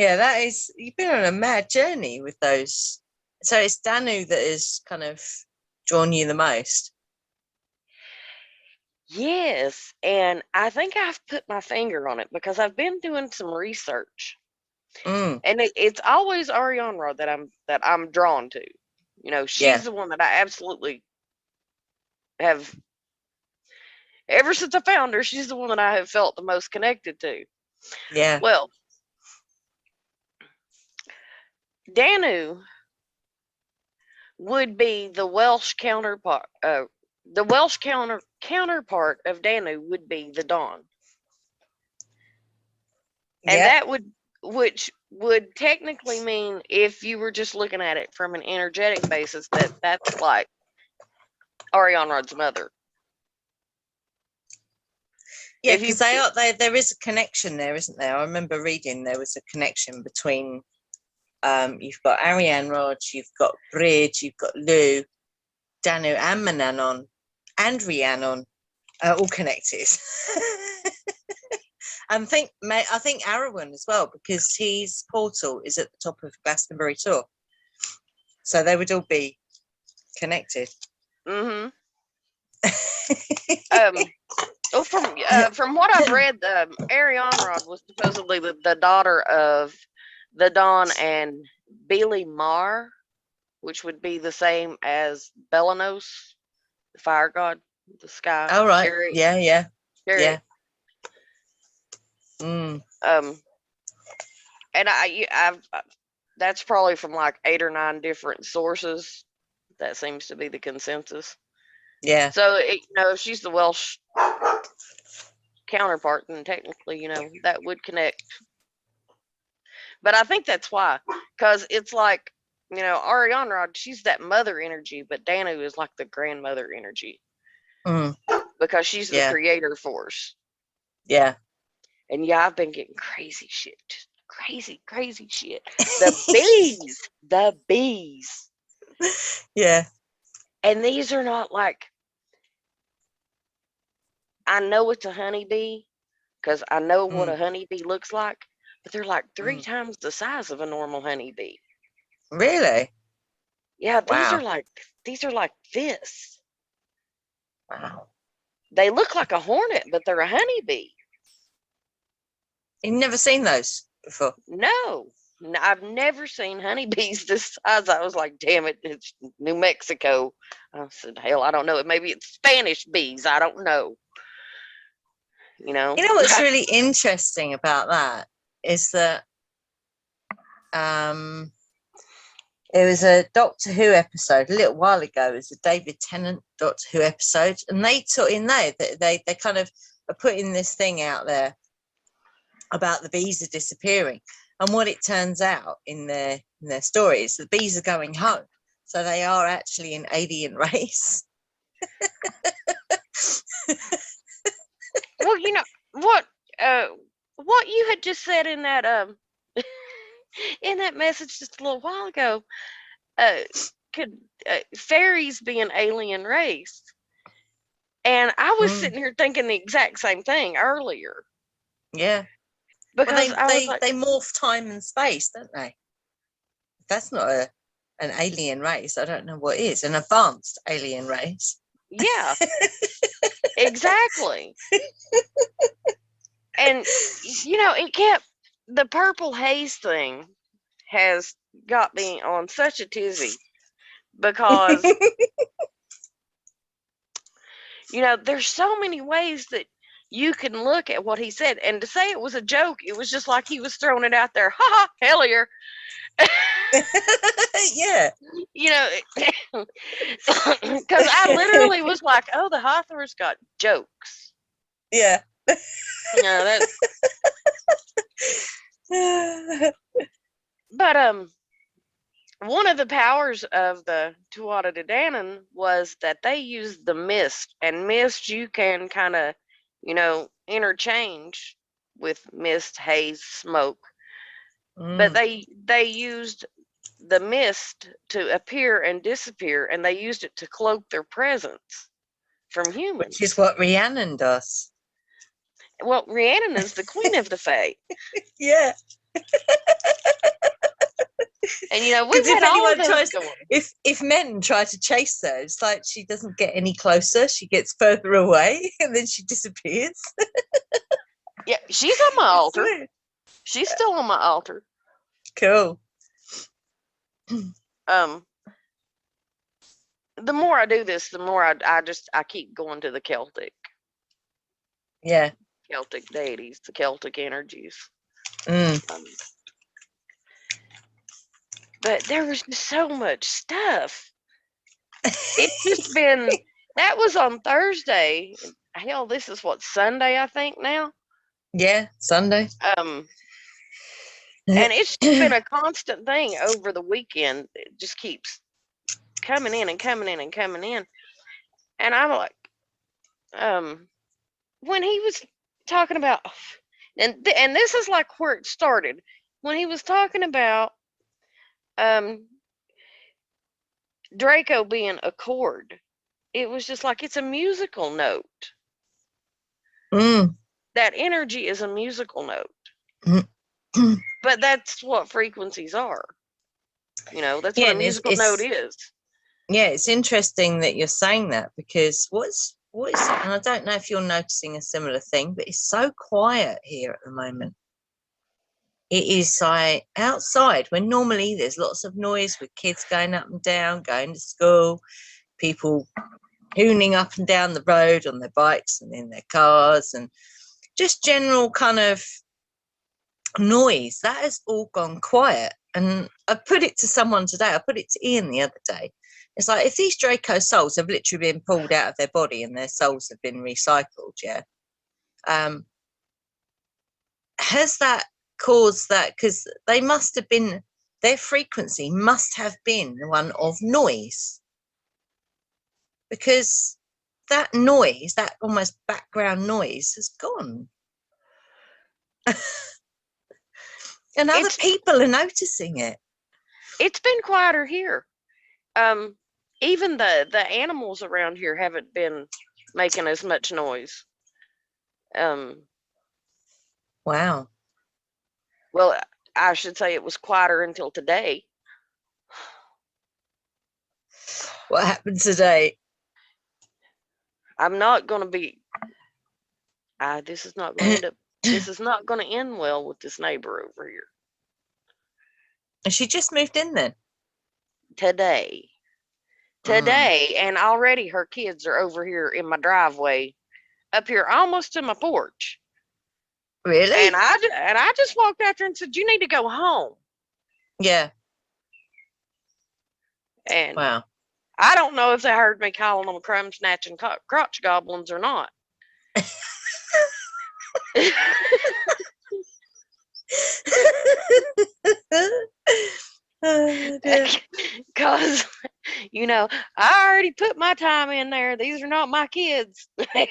Yeah, that is, you've been on a mad journey with those. So it's Danu that has kind of drawn you the most. Yes, and I think I've put my finger on it because I've been doing some research, Mm, and it's always Ariana that I'm drawn to. You know, yeah, she's the one that I absolutely have ever since I found her. She's the one that I have felt the most connected to. yeah, Well, Danu would be the Welsh counterpart. The Welsh counterpart of Danu would be the Dawn, and yeah. which would technically mean, if you were just looking at it from an energetic basis, that's like Ariana mother. Yeah, If because you, there is a connection there, isn't there? I remember reading there was a connection between you've got Ariane Rod, you've got Bridge, you've got Lou, Danu and Mananon and Rhiannon are all connected. I think Arwen as well, because his portal is at the top of Glastonbury Tor. So they would all be connected. mm-hmm. Well, from what I've read, Arianrod was supposedly the daughter of the Dawn and Billy Mar, which would be the same as Belanos, the fire god, the sky All right. chariot. Yeah. Chariot. Mm. And I've that's probably from like 8 or 9 different sources. That seems to be the consensus. Yeah. So if she's the Welsh counterpart, then technically, that would connect. But I think that's why, because it's like, Ariana, she's that mother energy, but Danu is like the grandmother energy, because she's the creator force. Yeah. And yeah, I've been getting crazy shit. Crazy shit. The bees. Yeah. And these are not like, I know it's a honeybee because I know what a honeybee looks like, but they're like 3 times the size of a normal honeybee. Really? Yeah, these are like this. Wow. They look like a hornet, but they're a honeybee. You've never seen those before? No, I've never seen honeybees this size. I was like, damn it, it's New Mexico. I said, hell, I don't know. Maybe it's Spanish bees. I don't know. You know what's really interesting about that is that there was a Doctor Who episode a little while ago. It was a David Tennant Doctor Who episode, and they took in there that they kind of are putting this thing out there about the bees are disappearing, and what it turns out in their stories, the bees are going home, so they are actually an alien race. Well, what you had just said in that in that message just a little while ago, could fairies be an alien race? And I was sitting here thinking the exact same thing earlier. Yeah, because they morph time and space, don't they? That's not an alien race. I don't know what is an advanced alien race. Yeah, exactly. And it kept, the purple haze thing has got me on such a tizzy, because there's so many ways that you can look at what he said, and to say it was a joke, it was just like he was throwing it out there. Ha ha, hellier. Yeah. Because I literally was like, oh, the Hathors got jokes. Yeah. That's but one of the powers of the Tuatha De Danann was that they used the mist, and mist you can kind of, interchange with mist, haze, smoke. But they used the mist to appear and disappear, and they used it to cloak their presence from humans. Which is what Rhiannon does. Well, Rhiannon is the queen of the Fae. Yeah. And you know, we've Because if had all of anyone those tries, going. if men try to chase her, it's like she doesn't get any closer. She gets further away, and then she disappears. Yeah, she's on my altar. Weird. She's still on my altar. Cool. The more I do this, the more I keep going to the Celtic deities, the Celtic energies. But there was just so much stuff. It's just been, that was on Thursday. Hell, this is what, Sunday, I think now? Yeah, Sunday. And it's just been a constant thing over the weekend. It just keeps coming in and coming in and coming in. And I'm like, when he was talking about, and this is like where it started, when he was talking about Draco being a chord, it was just like, it's a musical note. That energy is a musical note. But that's what frequencies are. You know, that's what a musical note is. Yeah, it's interesting that you're saying that, because what is it? And I don't know if you're noticing a similar thing, but it's so quiet here at the moment. It is like outside, when normally there's lots of noise with kids going up and down, going to school, people hooning up and down the road on their bikes and in their cars, and just general kind of noise. That has all gone quiet. And I put it to someone today, I put it to Ian the other day. It's like, if these Draco souls have literally been pulled out of their body and their souls have been recycled, has that caused that? Because they must have been, their frequency must have been one of noise. Because that noise, that almost background noise, has gone. And other people are noticing it. It's been quieter here. Even the animals around here haven't been making as much noise. Wow. Well, I should say it was quieter until today. What happened today? I'm not going to be. This is not going to end up. This is not going to end well with this neighbor over here. And she just moved in then? Today, and already her kids are over here in my driveway, up here almost to my porch. Really? And I just walked after and said, "You need to go home." Yeah. And wow. I don't know if they heard me calling them crumb snatching crotch goblins or not. Because, you know, I already put my time in there. These are not my kids.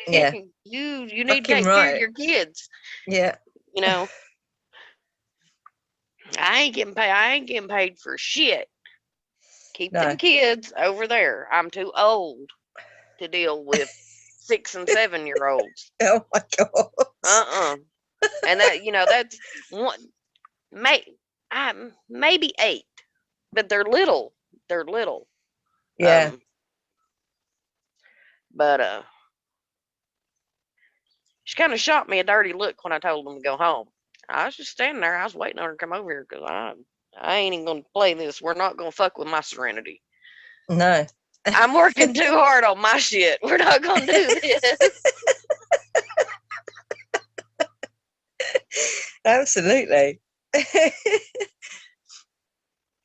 Yeah. You need to take care of your kids. Yeah. You know, I ain't getting paid for shit. Keep them kids over there. I'm too old to deal with 6 and 7 year olds. Oh my God. And that, you know, that's one, maybe 8, but they're little. Yeah. But she kind of shot me a dirty look when I told them to go home. I was just standing there. I was waiting on her to come over here because I ain't even going to play this. We're not going to fuck with my serenity. No. I'm working too hard on my shit. We're not going to do this. Absolutely.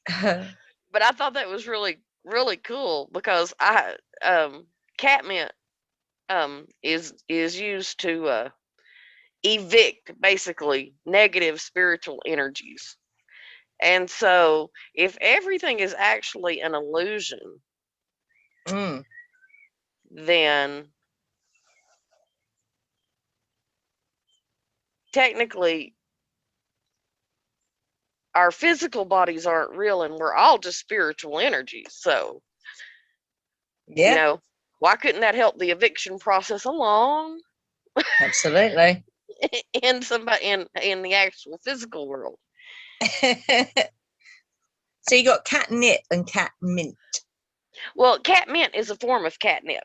But I thought that was really, really cool because catmint is used to evict basically negative spiritual energies. And so if everything is actually an illusion, then technically our physical bodies aren't real and we're all just spiritual energies. So, yeah, you know, why couldn't that help the eviction process along? Absolutely. in the actual physical world. So you got catnip and catmint. Well, catmint is a form of catnip.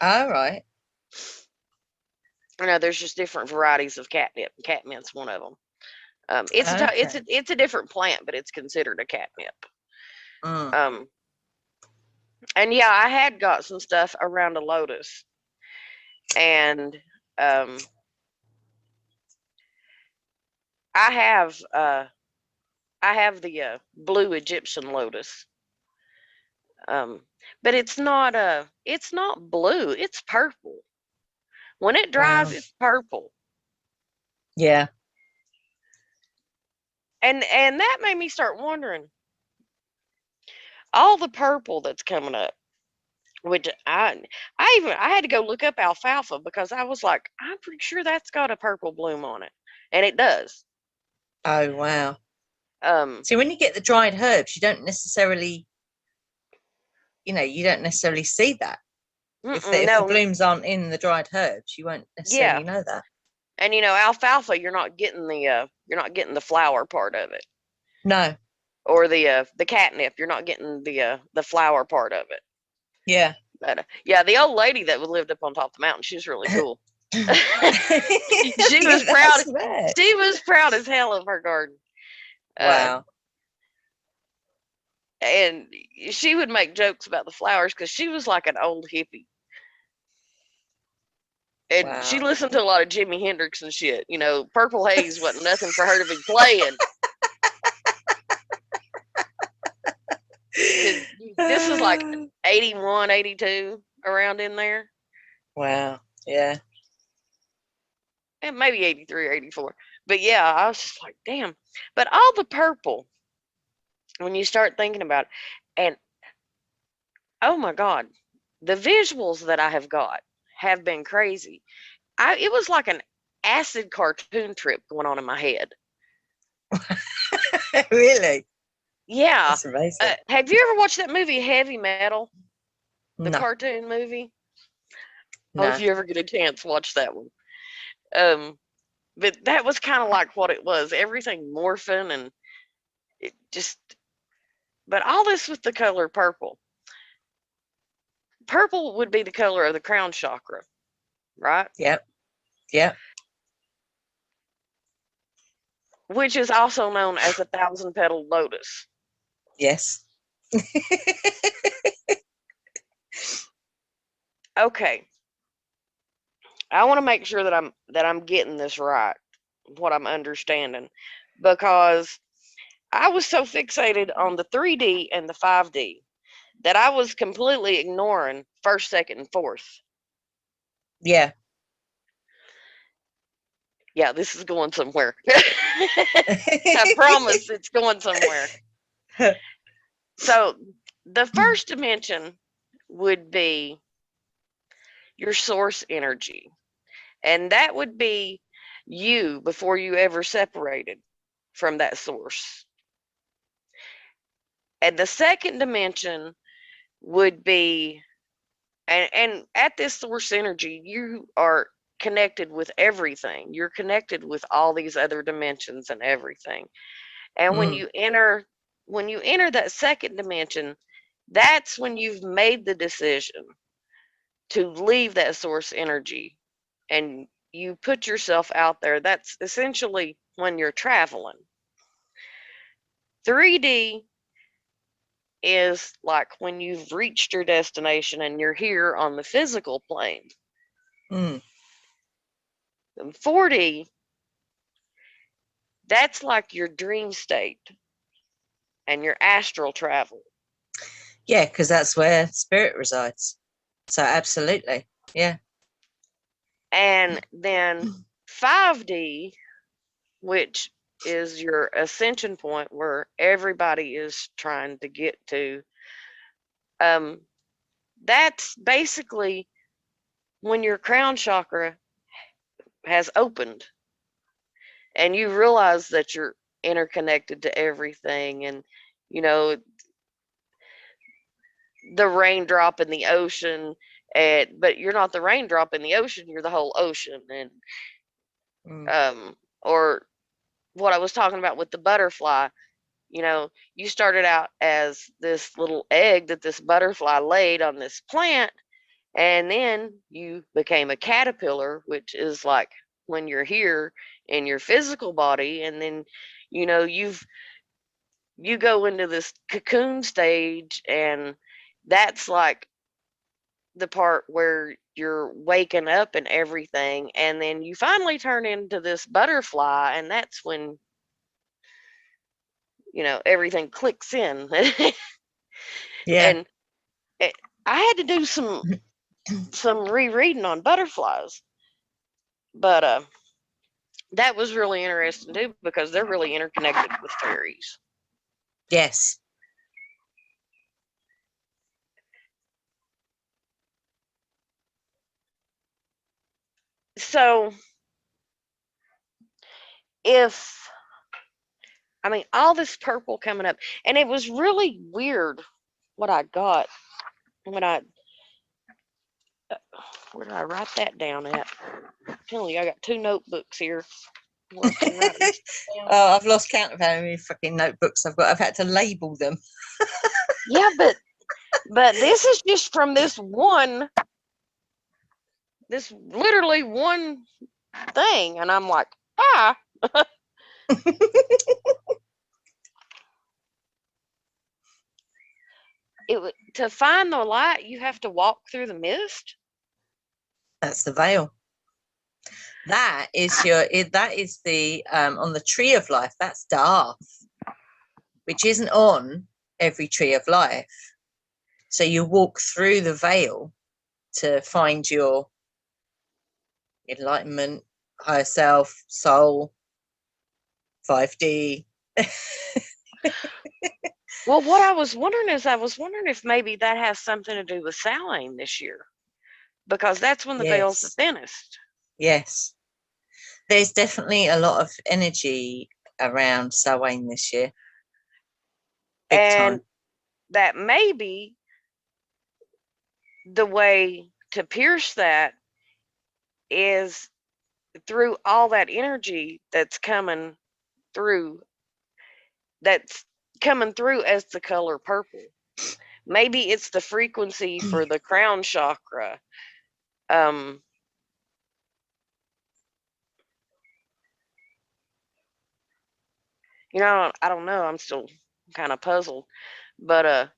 All right. I know there's just different varieties of catnip. Catmint's one of them. It's a different plant, but it's considered a catnip. And yeah, I had got some stuff around a lotus, and I have the blue Egyptian lotus, but it's not blue. It's purple. When it dries, it's purple. Yeah. And that made me start wondering, all the purple that's coming up, which I had to go look up alfalfa, because I was like, I'm pretty sure that's got a purple bloom on it, and it does. Oh wow. See, when you get the dried herbs, you don't necessarily see that. If the blooms aren't in the dried herbs, you won't necessarily know that. And alfalfa, you're not getting the flower part of it. No. Or the catnip, you're not getting the flower part of it. Yeah. But yeah, the old lady that lived up on top of the mountain, she was really cool. She was proud. She was proud as hell of her garden. Wow. And she would make jokes about the flowers, because she was like an old hippie. And she listened to a lot of Jimi Hendrix and shit. Purple Haze wasn't nothing for her to be playing. This is like 81, 82, around in there. Wow. Yeah. And maybe 83 or 84. But yeah, I was just like, damn. But all the purple, when you start thinking about it, and oh my God, the visuals that I have got have been crazy. It was like an acid cartoon trip going on in my head. Really? Yeah. That's amazing. Have you ever watched that movie Heavy Metal? The cartoon movie? No. Oh, if you ever get a chance, watch that one. But that was kind of like what it was. Everything morphing, and it just, but all this with the color purple. Purple would be the color of the crown chakra, right? Yep. Yep. Which is also known as a 1,000-petaled lotus. Yes. Okay. I want to make sure that I'm getting this right, what I'm understanding, because I was so fixated on the 3D and the 5D that I was completely ignoring first, second, and fourth. Yeah. Yeah, this is going somewhere. I promise it's going somewhere. So the first dimension would be your source energy. And that would be you before you ever separated from that source. And the second dimension would be, and at this source energy, you are connected with everything. You're connected with all these other dimensions and everything. And when you enter that second dimension, that's when you've made the decision to leave that source energy and you put yourself out there. That's essentially when you're traveling. 3D is like when you've reached your destination and you're here on the physical plane. And 4D, that's like your dream state and your astral travel. Yeah, because that's where spirit resides. So absolutely. Yeah. And then 5D, which is your ascension point where everybody is trying to get to. That's basically when your crown chakra has opened and you realize that you're interconnected to everything, and the raindrop in the ocean, but you're not the raindrop in the ocean, you're the whole ocean. And or what I was talking about with the butterfly, you know, you started out as this little egg that this butterfly laid on this plant, and then you became a caterpillar, which is like when you're here in your physical body, and then, you know, you go into this cocoon stage, and that's like the part where you're waking up and everything, and then you finally turn into this butterfly, and that's when, you know, everything clicks in. Yeah. And I had to do some rereading on butterflies, but that was really interesting too, because they're really interconnected with fairies. Yes. So I mean, all this purple coming up, and it was really weird what I got when where did I write that down at? I'm telling you, I got 2 notebooks here. Oh, I've lost count of how many fucking notebooks I've got. I've had to label them. Yeah, but this is just from this literally one thing, and I'm like, to find the light, you have to walk through the mist. That's the veil. That is the on the tree of life. That's Darth, which isn't on every tree of life. So you walk through the veil to find your enlightenment, higher self, soul, 5D. Well, what I was wondering if maybe that has something to do with Samhain this year, because that's when the veil's the thinnest. Yes. There's definitely a lot of energy around Samhain this year. Big and time. That may be the way to pierce that is through all that energy that's coming through as the color purple. Maybe it's the frequency for the crown chakra. You know, I don't know. I'm still kind of puzzled, but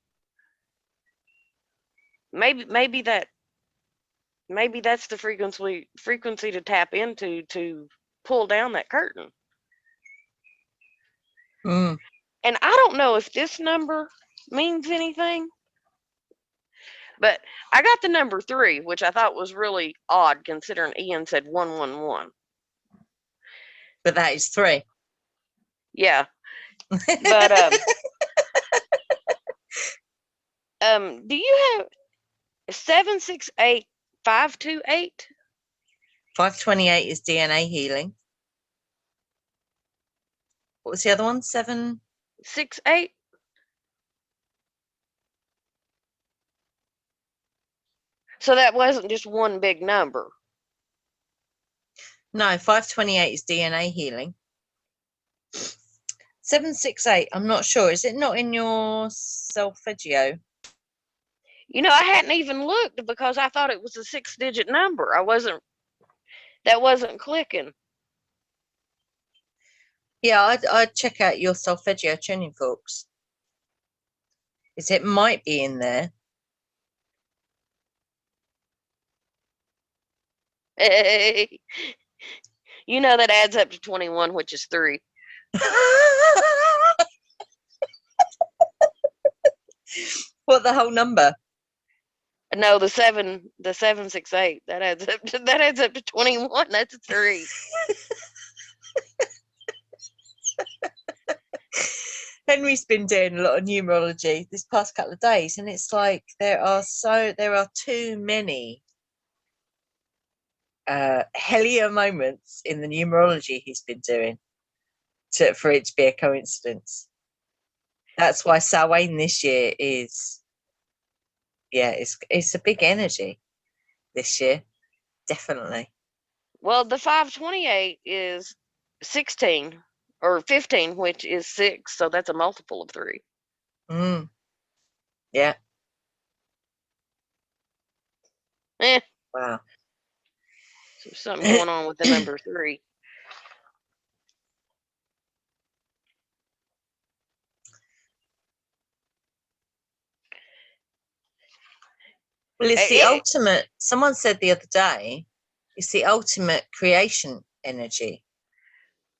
maybe that's the frequency to tap into to pull down that curtain. Mm. And I don't know if this number means anything, but I got the number 3, which I thought was really odd considering Ian said 111. But that is 3. Yeah. But do you have 768 528? 528 is DNA healing. What was the other one? 768? So that wasn't just one big number. No, 528 is DNA healing. 768, I'm not sure. Is it not in your solfeggio? You know, I hadn't even looked because I thought it was a 6-digit number. That wasn't clicking. Yeah, I'd check out your solfeggio tuning forks. It might be in there. You know, that adds up to 21, which is 3. What, the whole number? No, the 768. That adds up to 21. That's a 3. Henry's been doing a lot of numerology this past couple of days, and it's like there are too many hellier moments in the numerology he's been doing for it to be a coincidence. That's why Samhain this year is, it's a big energy this year, definitely. Well, the 528 is 16, or 15, which is 6. So that's a multiple of 3. Yeah. Eh. Wow. So something going on with the number 3. Well, it's the ultimate. Someone said the other day, it's the ultimate creation energy.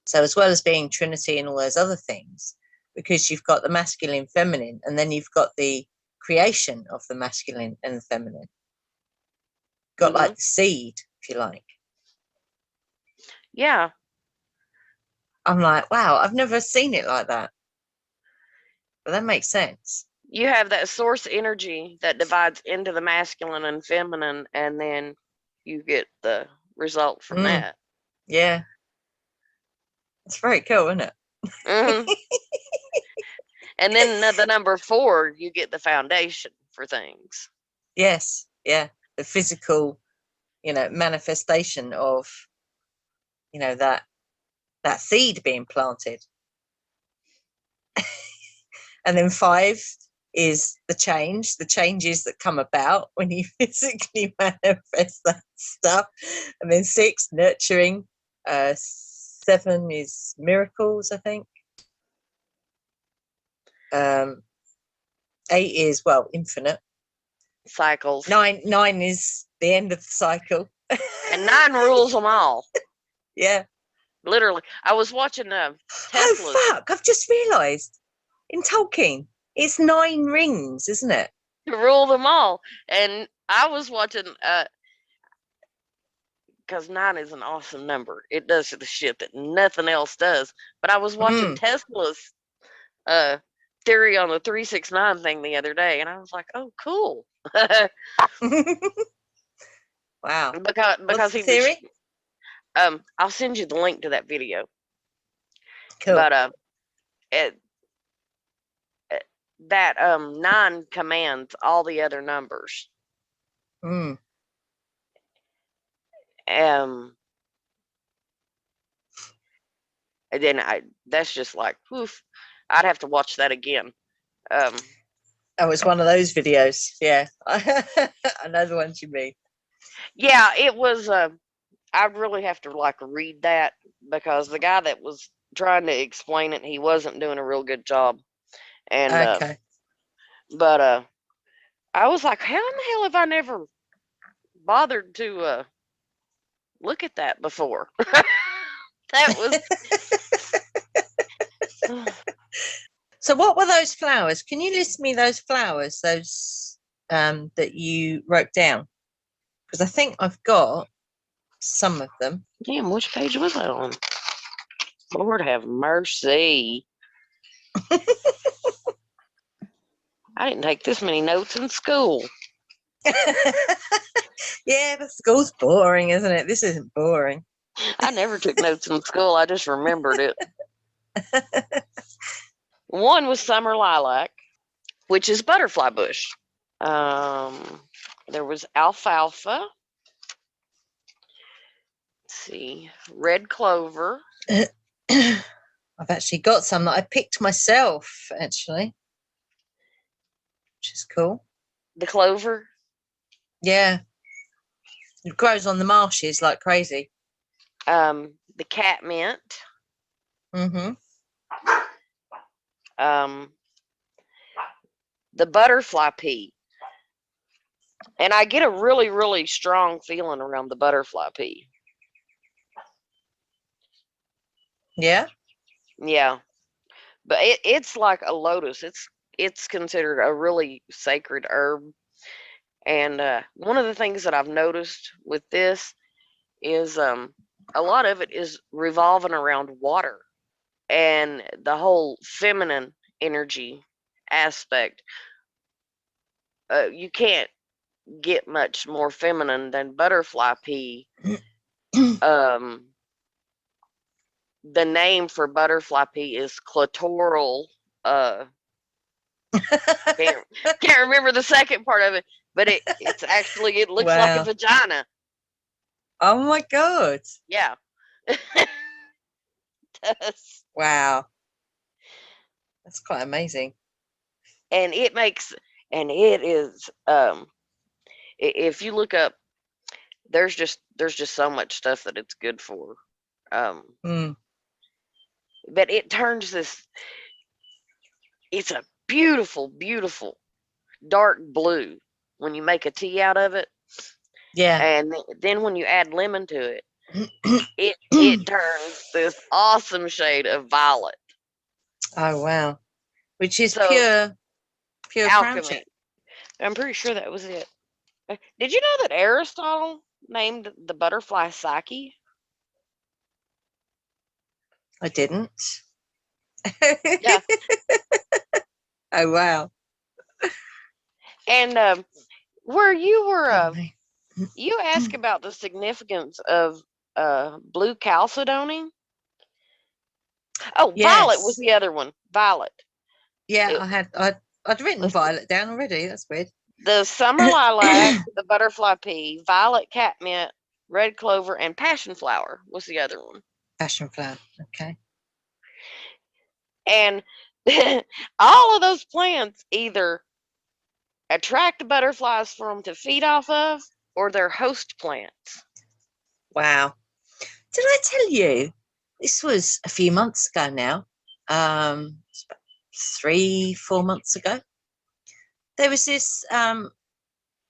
So as well as being Trinity and all those other things, because you've got the masculine, feminine, and then you've got the creation of the masculine and the feminine. Got like the seed, if you like. Yeah. I'm like, wow, I've never seen it like that. But that makes sense. You have that source energy that divides into the masculine and feminine, and then you get the result from that. Yeah. It's very cool, isn't it? And then the number 4, you get the foundation for things. Yes. Yeah. The physical, manifestation of, that seed being planted. And then 5 is the changes that come about when you physically manifest that stuff. And then 6, nurturing. 7 is miracles, I think. 8 is, infinite. Cycles. 9 is the end of the cycle. And 9 rules them all. Yeah. Literally. I was watching Tesla. Oh, fuck. I've just realised. In Tolkien, it's 9 rings, isn't it? To rule them all. And I was watching, because 9 is an awesome number. It does the shit that nothing else does. But I was watching Tesla's theory on the 369 thing the other day, and I was like, oh, cool. Wow. Because what's the theory? I'll send you the link to that video. Cool. But that 9 commands all the other numbers. And then that's just like, oof, I'd have to watch that again. Oh, it's one of those videos. Yeah. I know the ones you mean. Yeah, it was, I really have to read that, because the guy that was trying to explain it, he wasn't doing a real good job. And okay. But I was like, how in the hell have I never bothered to look at that before? That was. So what were those flowers? Can you list me those flowers, those that you wrote down? Because I think I've got some of them. Damn, which page was that on? Lord have mercy. I didn't take this many notes in school. Yeah, but school's boring, isn't it? This isn't boring. I never took notes in school. I just remembered it. One was summer lilac, which is butterfly bush. There was alfalfa. Let's see, red clover. I've actually got some that I picked myself, actually, which is cool. The clover? Yeah. It grows on the marshes like crazy. The catmint. The butterfly pea. And I get a really, really strong feeling around the butterfly pea. Yeah? Yeah. But it's like a lotus. It's considered a really sacred herb. And one of the things that I've noticed with this is a lot of it is revolving around water and the whole feminine energy aspect. You can't get much more feminine than butterfly pea. The name for butterfly pea is clitoral. Can't remember the second part of it, but it's actually, it looks like a vagina. Oh my God. Yeah. It does. Wow. That's quite amazing. And it is if you look up, there's just so much stuff that it's good for. Mm. But it turns this, it's a beautiful, beautiful dark blue when you make a tea out of it. Yeah. And then when you add lemon to it, it turns this awesome shade of violet. Oh wow. Which is So pure crown alchemy. check. I'm pretty sure that was it. Did you know that Aristotle named the butterfly Psyche? I didn't. Yeah. Oh wow. And where you were, Lovely. you asked about the significance of blue chalcedony. Oh, violet was Yes. the other one. Violet. Yeah, I'd written Let's see. violet down already. That's weird. The summer lilac, the butterfly pea, violet catmint, red clover, and passion flower was the other one. Passion flower. Okay. And all of those plants either attract butterflies for them to feed off of, or they're host plants. Wow. Did I tell you? This was a few months ago now. It's about 3-4 months ago. There was this.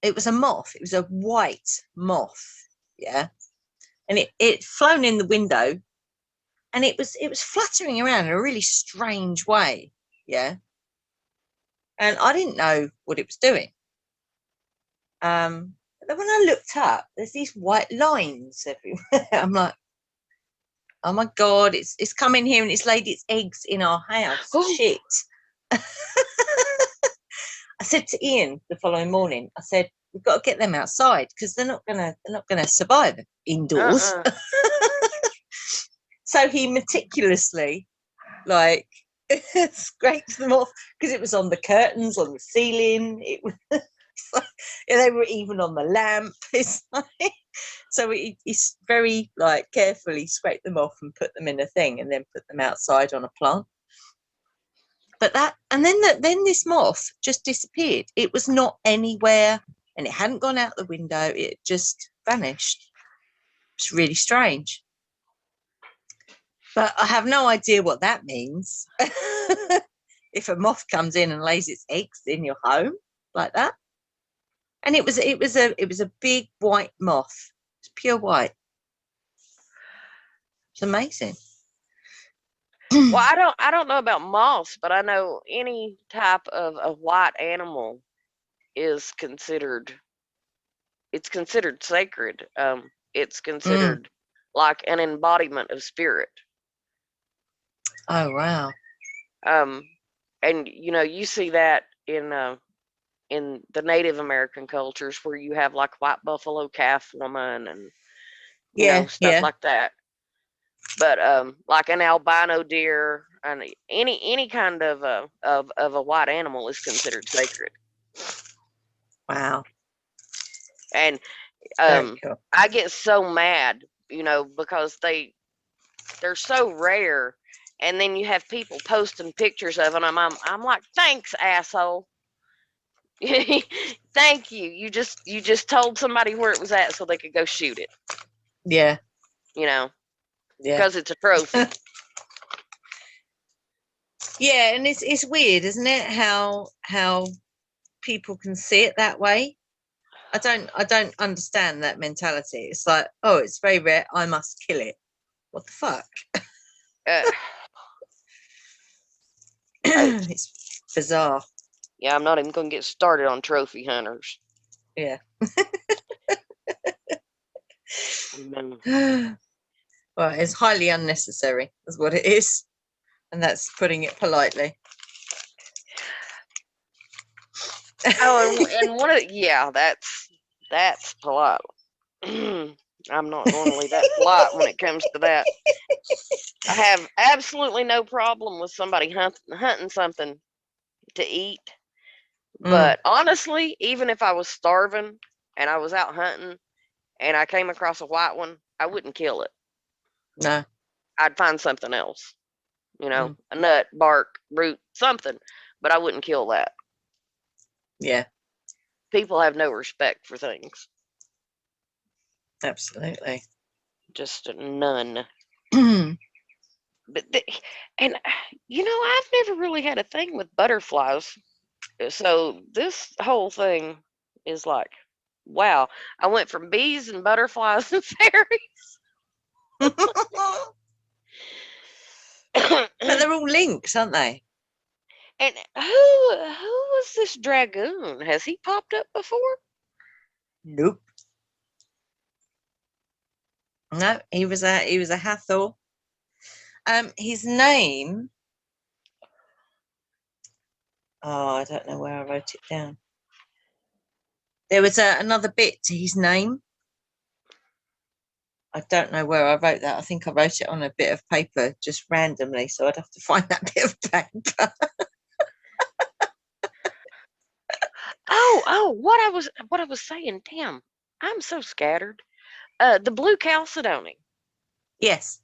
It was a moth. It was a white moth. Yeah, and it flown in the window, and it was fluttering around in a really strange way. Yeah, and I didn't know what it was doing. But then when I looked up, there's these white lines everywhere. I'm like, oh my god, it's come in here and it's laid its eggs in our house. Oh. Shit. I said to Ian the following morning, I said, we've got to get them outside because they're not gonna survive indoors. So he meticulously like scraped them off because it was on the curtains, on the ceiling. It was like, they were even on the lamp. It's like, so he's very like carefully scraped them off and put them in a thing and then put them outside on a plant. But that, and then this moth just disappeared. It was not anywhere, and it hadn't gone out the window. It just vanished. It's really strange. But I have no idea what that means. If a moth comes in and lays its eggs in your home like that, and it was a big white moth. It's pure white. It's amazing. Well, I don't know about moths, but I know any type of a white animal is considered, it's considered sacred. It's considered like an embodiment of spirit. Oh wow. And you know, you see that in the Native American cultures where you have like white buffalo calf woman and you know stuff like that. But like an albino deer and any kind of a white animal is considered sacred. Wow. And Cool. I get so mad, you know, because they're so rare, and then you have people posting pictures of them. I'm like, thanks, asshole. Thank you. You just told somebody where it was at so they could go shoot it. Yeah. You know. Yeah. Because it's a trophy. Yeah, and it's weird, isn't it? How people can see it that way. I don't understand that mentality. It's like, oh, it's very rare, I must kill it. What the fuck? It's bizarre. Yeah, I'm not even going to get started on trophy hunters. Yeah. Well, it's highly unnecessary, is what it is, and that's putting it politely. Oh, and one of that's polite. I'm not normally that polite when it comes to that. I have absolutely no problem with somebody hunting something to eat. But honestly, even if I was starving and I was out hunting and I came across a white one, I wouldn't kill it. No. I'd find something else. You know, a nut, bark, root, something. But I wouldn't kill that. Yeah. People have no respect for things. Absolutely. Just none. Mm. But and you know, I've never really had a thing with butterflies. So this whole thing is like, wow. I went from bees and butterflies and fairies. But they're all links, aren't they? And who was this dragoon? Has he popped up before? Nope. No, he was a Hathor. His name. Oh, I don't know where I wrote it down. There was another bit to his name. I don't know where I wrote that. I think I wrote it on a bit of paper just randomly, so I'd have to find that bit of paper. Oh, what I was saying, Tim. I'm so scattered. The blue chalcedony. Yes.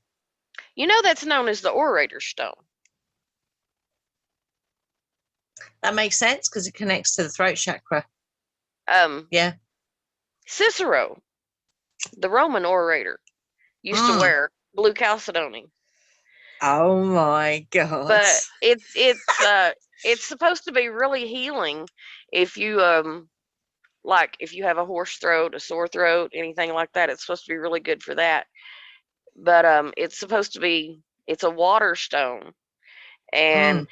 You know that's known as the orator stone. That makes sense because it connects to the throat chakra. Yeah. Cicero, the Roman orator, used to wear blue chalcedony. Oh my God. But it's supposed to be really healing if you like if you have a hoarse throat, a sore throat, anything like that. It's supposed to be really good for that. But it's supposed to be, it's a water stone, and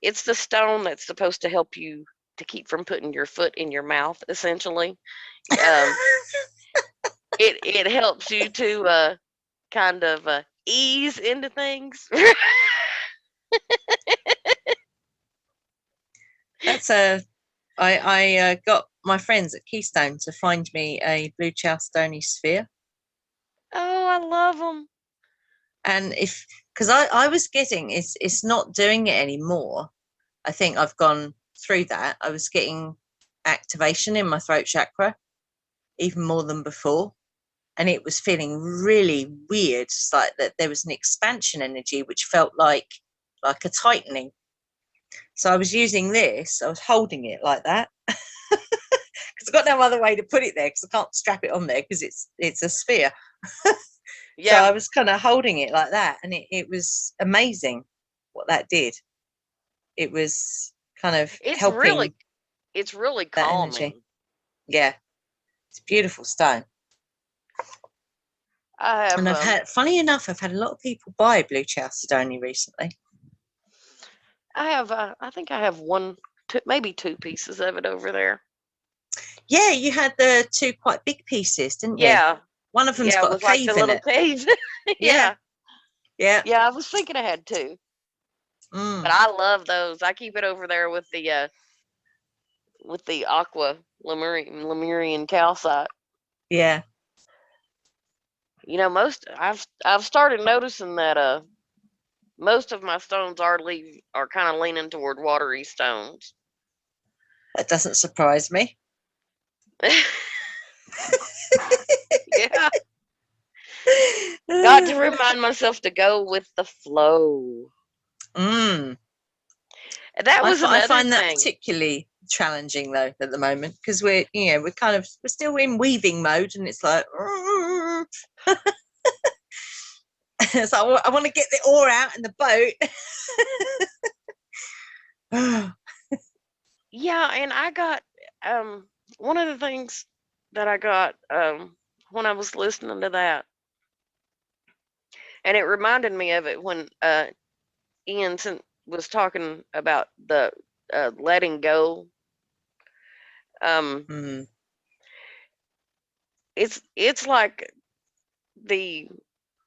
it's the stone that's supposed to help you to keep from putting your foot in your mouth, essentially. It helps you to kind of ease into things. That's I got my friends at Keystone to find me a blue chalcedony sphere. Oh, I love them. And because I was getting, it's not doing it anymore. I think I've gone through that. I was getting activation in my throat chakra even more than before, and it was feeling really weird. It's like that there was an expansion energy which felt like a tightening. So I was using this, I was holding it like that because I've got no other way to put it there because I can't strap it on there because it's a sphere. Yeah. So I was kind of holding it like that, and it was amazing what that did. It was kind of helping. It's really that calming. Energy. Yeah, it's a beautiful stone. And I've had, funny enough, I've had a lot of people buy blue chalcedony recently. I think I have maybe two pieces of it over there. Yeah, you had the two quite big pieces, didn't you? Yeah. One of them's got a cave like the in little it. Cave. Yeah. Yeah. Yeah, I was thinking I had two. But I love those. I keep it over there with the aqua Lemurian calcite. Yeah. You know, I've started noticing that most of my stones are kind of leaning toward watery stones. That doesn't surprise me. Yeah. Got to remind myself to go with the flow. That was another I find that thing. particularly challenging though at the moment because we're still in weaving mode, and it's like so I want to get the oar out in the boat. Yeah, and I got one of the things that I got when I was listening to that, and it reminded me of it when Ian was talking about the letting go. It's like the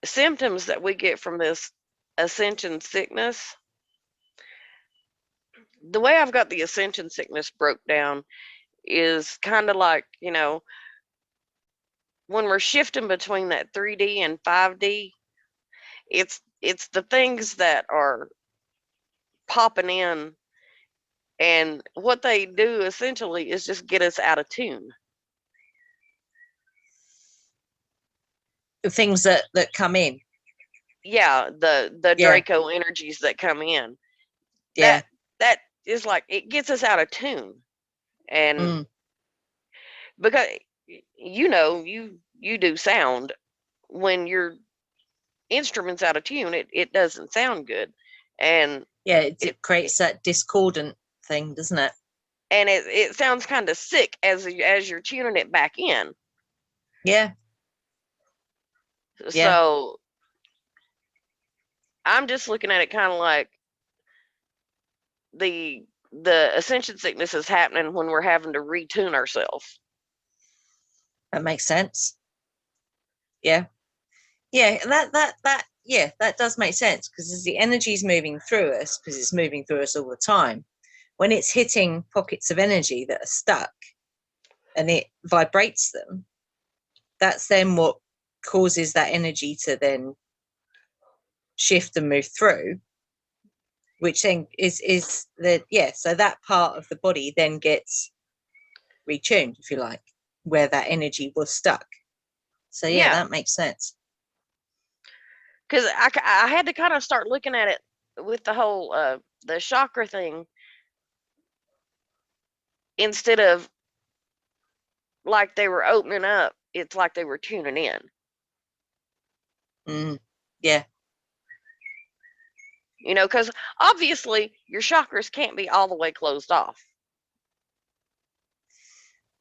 symptoms that we get from this ascension sickness. The way I've got the ascension sickness broke down is kind of like, you know, when we're shifting between that 3D and 5D, it's the things that are popping in, and what they do essentially is just get us out of tune. The things that come in. yeah, the Yeah. Draco energies that come in. Yeah. That is like, it gets us out of tune. And because you do sound, when your instrument's out of tune, it doesn't sound good. And Yeah, it creates that discordant thing, doesn't it? And it sounds kind of sick as you're tuning it back in. Yeah. So I'm just looking at it kind of like the ascension sickness is happening when we're having to retune ourselves. That makes sense. Yeah. Yeah, that does make sense, because as the energy is moving through us, because it's moving through us all the time, when it's hitting pockets of energy that are stuck and it vibrates them, that's then what causes that energy to then shift and move through, which then is the so that part of the body then gets retuned, if you like, where that energy was stuck. So yeah, that makes sense. Because I had to kind of start looking at it with the whole the chakra thing, instead of like they were opening up, it's like they were tuning in. Yeah. Because obviously your chakras can't be all the way closed off.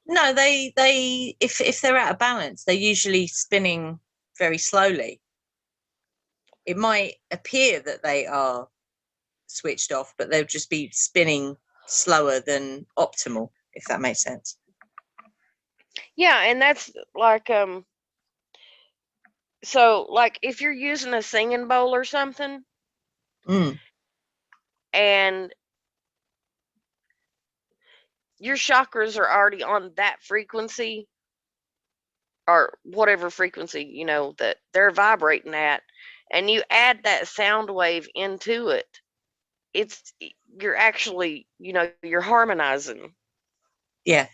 No, they if they're out of balance, they're usually spinning very slowly. It might appear that they are switched off, but they'll just be spinning slower than optimal, if that makes sense. Yeah, and that's like so like if you're using a singing bowl or something, and your chakras are already on that frequency, or whatever frequency that they're vibrating at, and you add that sound wave into it, you're actually you're harmonizing. Yeah.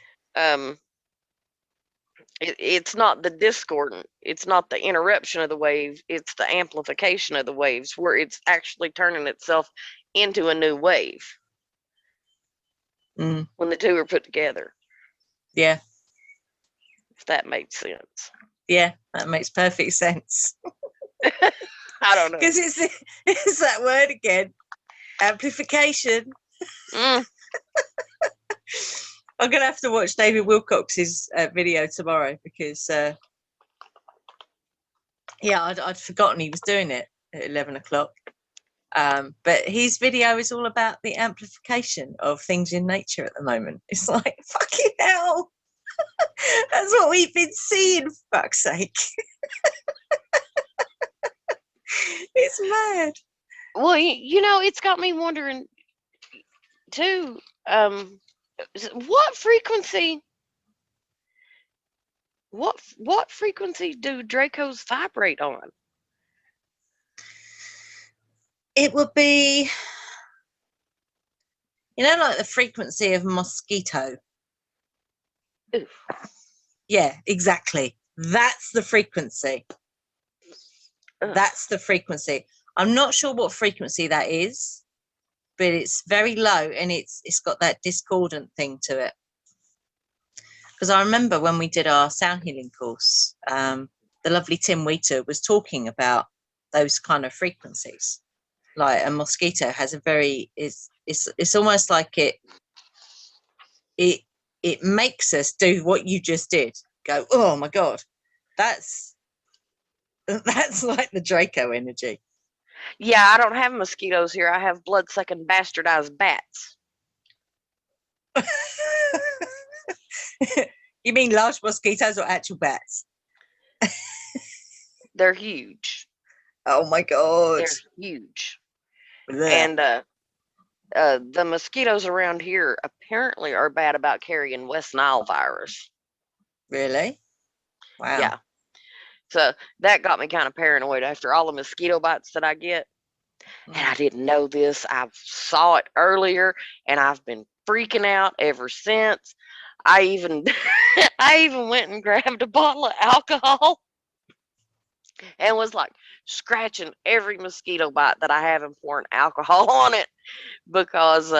It's not the discordant, it's not the interruption of the wave, it's the amplification of the waves, where it's actually turning itself into a new wave when the two are put together. Yeah. If that makes sense. Yeah, that makes perfect sense. I don't know, because it's that word again, amplification. I'm gonna have to watch David Wilcox's video tomorrow, because I'd forgotten he was doing it at 11 o'clock. But his video is all about the amplification of things in nature at the moment. It's like, fucking hell. That's what we've been seeing, for fuck's sake. It's mad. Well, it's got me wondering too, what frequency do Dracos vibrate on? It would be, like the frequency of mosquito. Ooh. Yeah, exactly. That's the frequency. That's the frequency. I'm not sure what frequency that is, but it's very low, and it's got that discordant thing to it. Because I remember when we did our sound healing course, the lovely Tim Wheater was talking about those kind of frequencies. Like a mosquito has a very, it's almost like it makes us do what you just did. Go, oh my God, that's like the Draco energy. Yeah, I don't have mosquitoes here. I have blood-sucking bastardized bats. You mean large mosquitoes or actual bats? They're huge. Oh my God. They're huge. Blech. And the mosquitoes around here apparently are bad about carrying West Nile virus. Really? Wow. Yeah. So that got me kind of paranoid after all the mosquito bites that I get. And I didn't know this. I saw it earlier, and I've been freaking out ever since. I even went and grabbed a bottle of alcohol and was like scratching every mosquito bite that I have and pouring alcohol on it because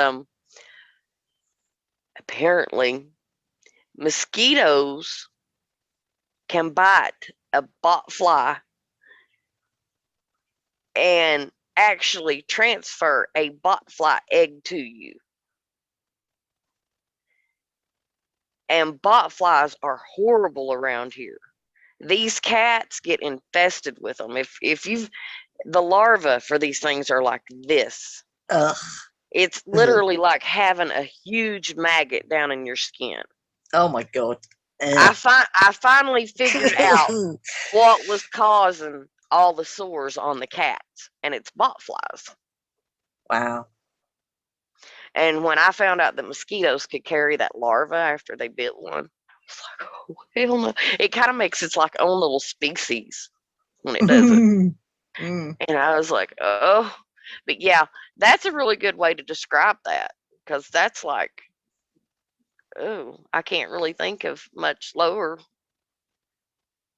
apparently mosquitoes can bite a botfly and actually transfer a botfly egg to you. And botflies are horrible around here. These cats get infested with them. If you've the larvae for these things are like this. Ugh. It's literally like having a huge maggot down in your skin. Oh my God. I finally figured out what was causing all the sores on the cats, and it's botflies. Wow. And when I found out that mosquitoes could carry that larva after they bit one, I was like, oh, hell no. It kind of makes its like own little species when it does it. And I was like, oh. But yeah, that's a really good way to describe that, because that's like, oh, I can't really think of much lower.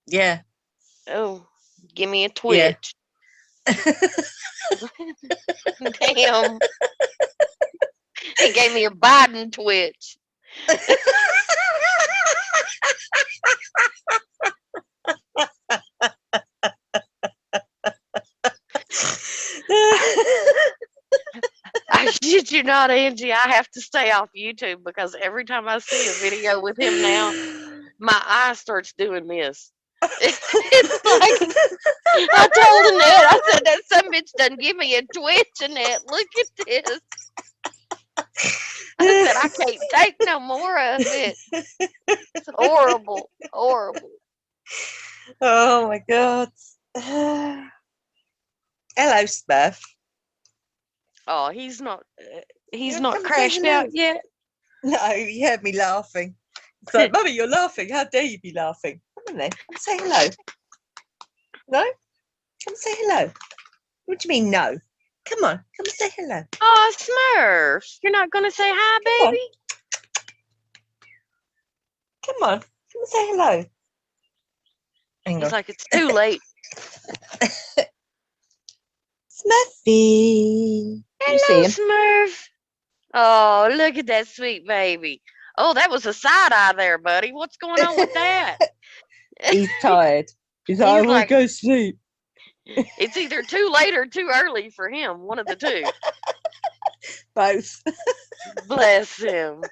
Yeah. Oh, give me a twitch. Yeah. Damn. He gave me a Biden twitch. I shit you not, Angie. I have to stay off YouTube because every time I see a video with him now, my eye starts doing this. It's like I told Annette, I said that some bitch done give me a twitch, Annette. Look at this. I said I can't take no more of it. It's horrible, horrible. Oh my God. Hello, Smurf. Oh, he's not crashed out yet. No, you heard me laughing. It's like, Mummy, you're laughing. How dare you be laughing? Come on then, come say hello. No? Come say hello. What do you mean no? Come on, come say hello. Oh, Smurf, you're not going to say hi, baby? Come on, come say hello. Hang He's on. like, it's too late. Smurfy. Hello, Smurf. Oh, look at that sweet baby. Oh, that was a side eye there, buddy. What's going on with that? He's tired. He's like, I want to go sleep. It's either too late or too early for him. One of the two. Both. Bless him.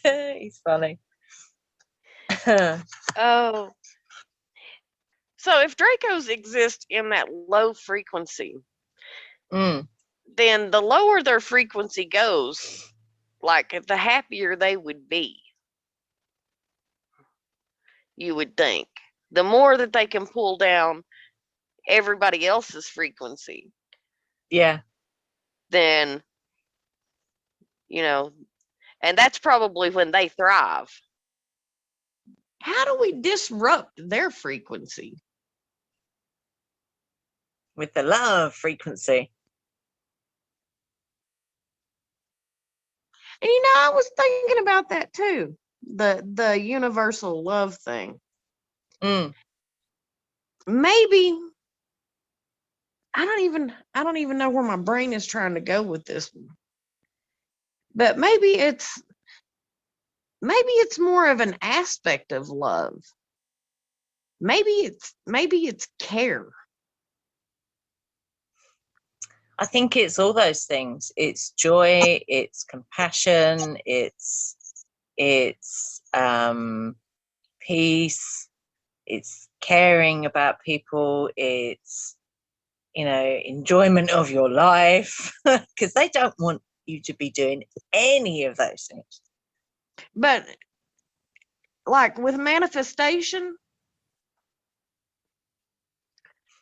He's funny. Oh. So if Dracos exist in that low frequency, then the lower their frequency goes, like the happier they would be. You would think. The more that they can pull down everybody else's frequency. Yeah. Then, you know, and that's probably when they thrive. How do we disrupt their frequency? With the love frequency. And you know, I was thinking about that too. The universal love thing. Maybe I don't even know where my brain is trying to go with this one. But maybe it's more of an aspect of love. Maybe it's care. I think it's all those things. It's joy, it's compassion, it's peace, it's caring about people, it's, you know, enjoyment of your life, because they don't want you to be doing any of those things. But like with manifestation,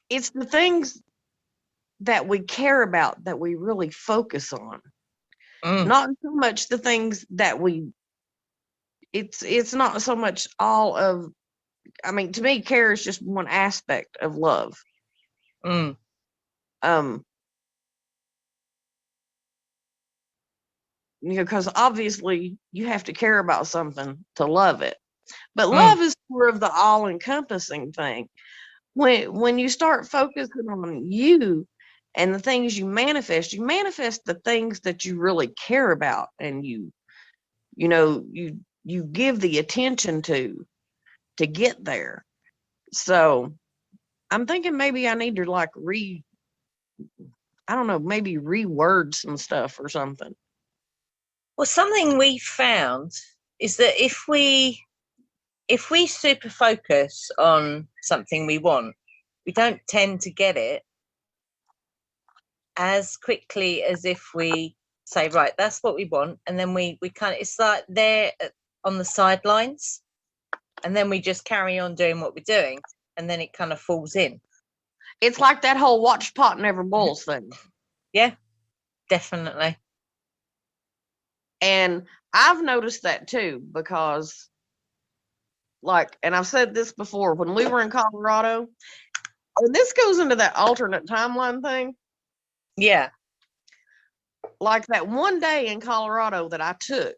it's the things that we care about that we really focus on. Not so much the things that it's not so much all of, I mean, to me, care is just one aspect of love. You know, because obviously you have to care about something to love it. But love is sort of the all-encompassing thing. when you start focusing on you and the things you manifest the things that you really care about, and you give the attention to get there. So I'm thinking maybe I need to like maybe reword some stuff or something. Well, something we found is that if we super focus on something we want, we don't tend to get it as quickly as if we say, right, that's what we want, and then we kind of, it's like they're on the sidelines, and then we just carry on doing what we're doing, and then it kind of falls in. It's like that whole watch pot never boils thing. Yeah, definitely. And I've noticed that too, because like, and I've said this before, when we were in Colorado, and this goes into that alternate timeline thing. Yeah. Like that one day in Colorado that I took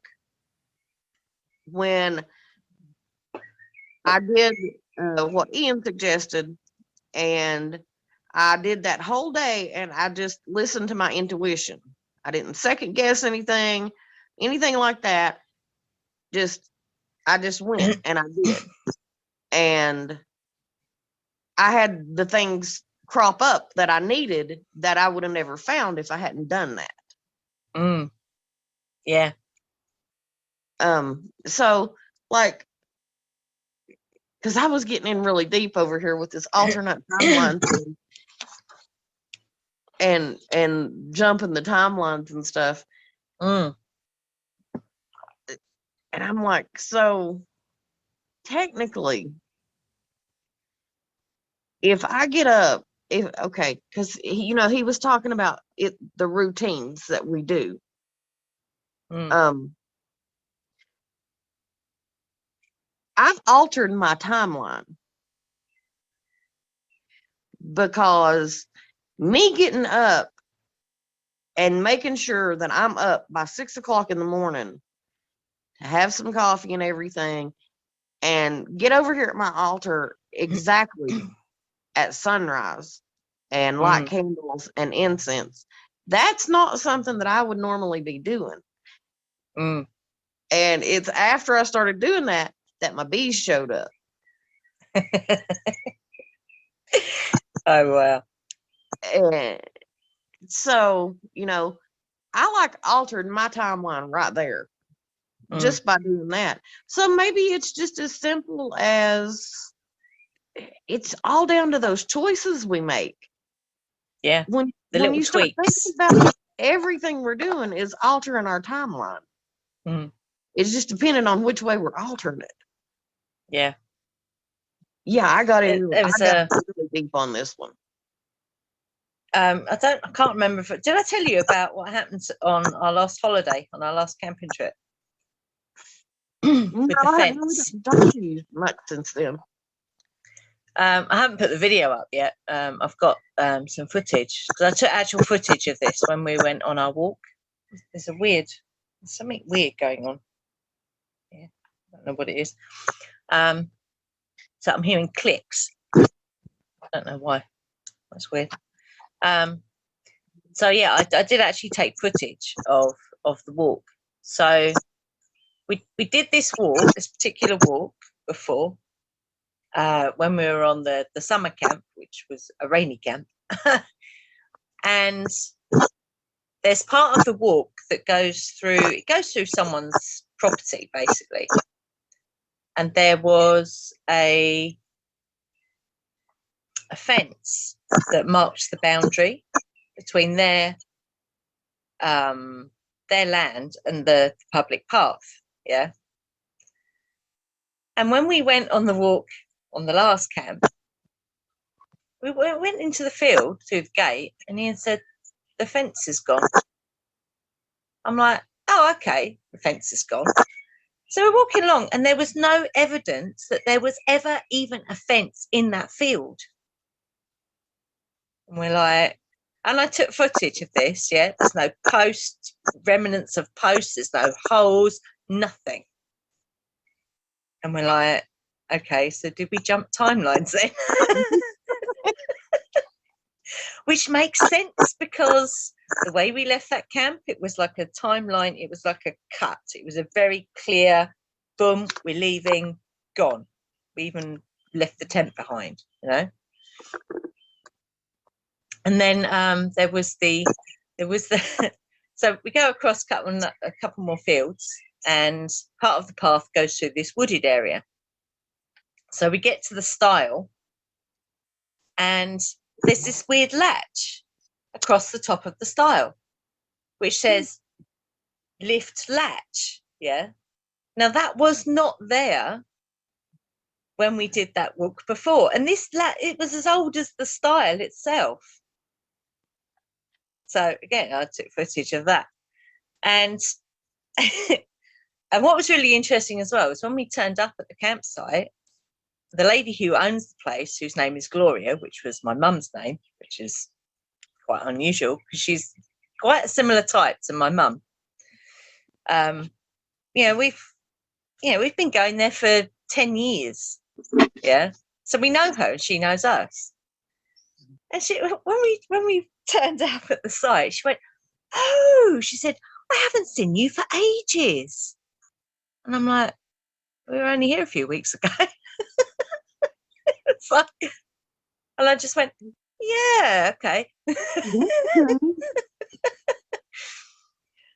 when I did what Ian suggested, and I did that whole day, and I just listened to my intuition. I didn't second guess anything like that. I just went and I did. And I had the things crop up that I needed that I would have never found if I hadn't done that. Yeah. So like, because I was getting in really deep over here with this alternate timeline thing and jumping the timelines and stuff. And I'm like, so technically, if I get up, because he was talking about it, the routines that we do. I've altered my timeline because me getting up and making sure that I'm up by 6 o'clock in the morning to have some coffee and everything and get over here at my altar exactly at sunrise and light candles and incense. That's not something that I would normally be doing. And it's after I started doing that my bees showed up. Oh, wow. And so, I like altered my timeline right there just by doing that. So maybe it's just as simple as it's all down to those choices we make. Yeah. When you start thinking about everything we're doing is altering our timeline. It's just depending on which way we're altering it. Yeah. Yeah, I got really deep on this one. I can't remember did I tell you about what happened on our last holiday, on our last camping trip? With the fence. I haven't used much since then. I haven't put the video up yet. I've got some footage, because I took actual footage of this when we went on our walk. There's something weird going on. Yeah, I don't know what it is. So I'm hearing clicks. I don't know why. That's weird. So yeah, I did actually take footage of the walk. So we did this particular walk before, when we were on the summer camp, which was a rainy camp. And there's part of the walk that goes through someone's property, basically. And there was a fence that marks the boundary between their land and the public path. Yeah. And when we went on the walk on the last camp, we went into the field through the gate, and Ian said, the fence is gone. I'm like, oh, okay, the fence is gone. So we're walking along, and there was no evidence that there was ever even a fence in that field. And we're like, and I took footage of this, yeah. There's no posts, remnants of posts, there's no holes, nothing. And we're like, okay, so did we jump timelines then? which makes sense because the way we left that camp, it was like a timeline. It was like a cut. It was a very clear, boom, we're leaving, gone. We even left the tent behind, you know. And then there was the so we go across a couple more fields, and part of the path goes through this wooded area. So we get to the stile, and there's this weird latch across the top of the stile, which says lift latch. Yeah. Now that was not there when we did that walk before. And this it was as old as the stile itself. So again, I took footage of that. And and what was really interesting as well is when we turned up at the campsite, the lady who owns the place, whose name is Gloria, which was my mum's name, which is quite unusual because she's quite a similar type to my mum. We've been going there for 10 years. Yeah. So we know her and she knows us. And when we turned up at the site, she went, "Oh," she said, "I haven't seen you for ages." And I'm like, "We were only here a few weeks ago." It's like, and I just went, "Yeah, okay."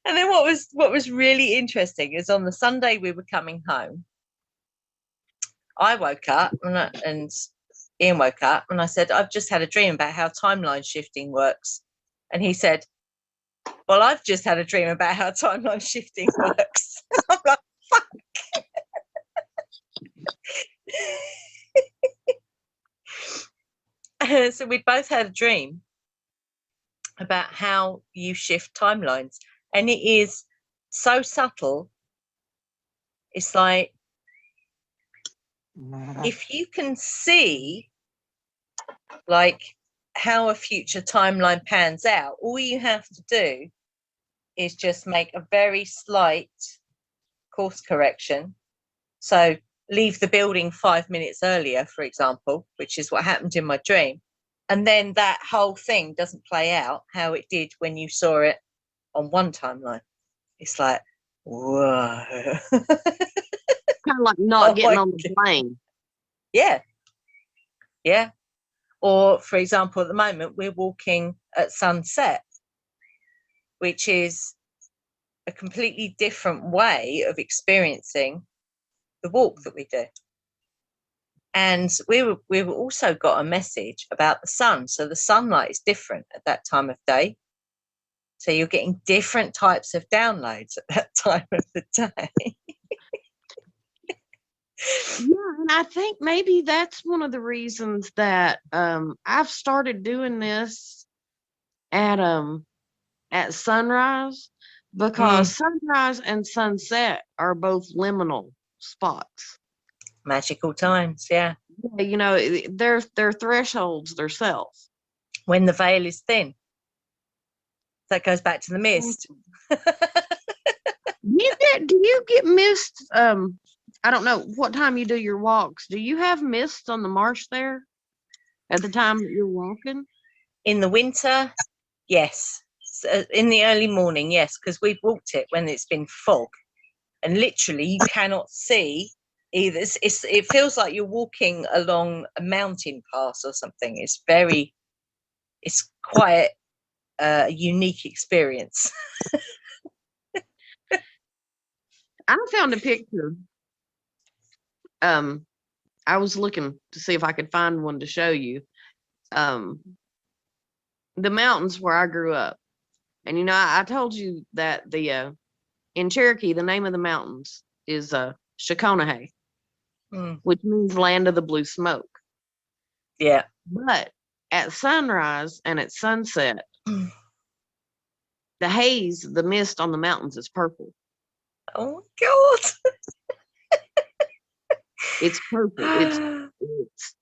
And then what was really interesting is on the Sunday we were coming home, I woke up and Ian woke up and I said, "I've just had a dream about how timeline shifting works." And he said, "Well, I've just had a dream about how timeline shifting works." I'm like, fuck. So we'd both had a dream about how you shift timelines. And it is so subtle. It's like, if you can see like how a future timeline pans out, all you have to do is just make a very slight course correction. So leave the building 5 minutes earlier, for example, which is what happened in my dream. And then that whole thing doesn't play out how it did when you saw it on one timeline. It's like, whoa. Kind of like not getting on the plane. Yeah. Yeah. Or, for example, at the moment, we're walking at sunset, which is a completely different way of experiencing the walk that we do. And we've also got a message about the sun. So the sunlight is different at that time of day. So you're getting different types of downloads at that time of the day. Yeah, and I think maybe that's one of the reasons that I've started doing this at sunrise, because sunrise and sunset are both liminal spots. Magical times, yeah. You know, they're thresholds themselves. When the veil is thin. That goes back to the mist. Do you get mist? I don't know what time you do your walks. Do you have mist on the marsh there at the time that you're walking? In the winter, yes. So in the early morning, yes, because we've walked it when it's been fog, and literally you cannot see either. It feels like you're walking along a mountain pass or something. It's quite a unique experience. I found a picture. I was looking to see if I could find one to show you. The mountains where I grew up. And, you know, I told you that in Cherokee, the name of the mountains is Shekonahay, which means land of the blue smoke. Yeah. But at sunrise and at sunset, the haze, the mist on the mountains is purple. Oh, God. It's purple. It's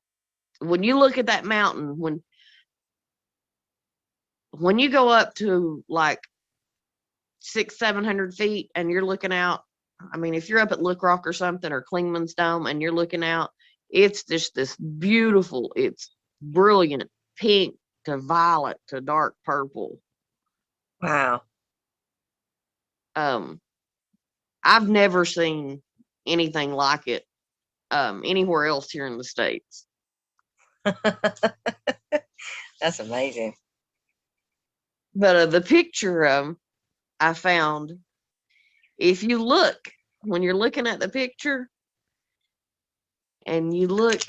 when you look at that mountain, when you go up to like 600-700 feet and you're looking out, I mean, if you're up at Look Rock or something, or Klingman's Dome, and you're looking out, it's just this beautiful, it's brilliant pink to violet to dark purple. Wow. I've never seen anything like it anywhere else here in the States. That's amazing. But the picture I found, if you look, when you're looking at the picture and you look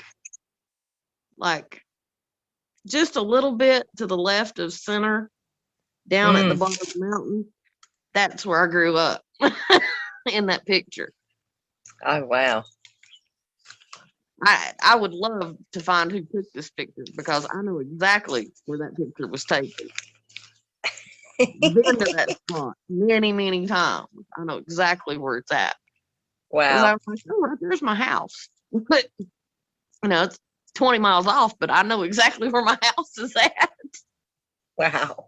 like just a little bit to the left of center, down at the bottom of the mountain, that's where I grew up in that picture. Oh, wow. I would love to find who took this picture, because I know exactly where that picture was taken. Been to that spot many, many times. I know exactly where it's at. Because I Wow. was like, oh, right there's my house. But, it's 20 miles off, but I know exactly where my house is at. Wow.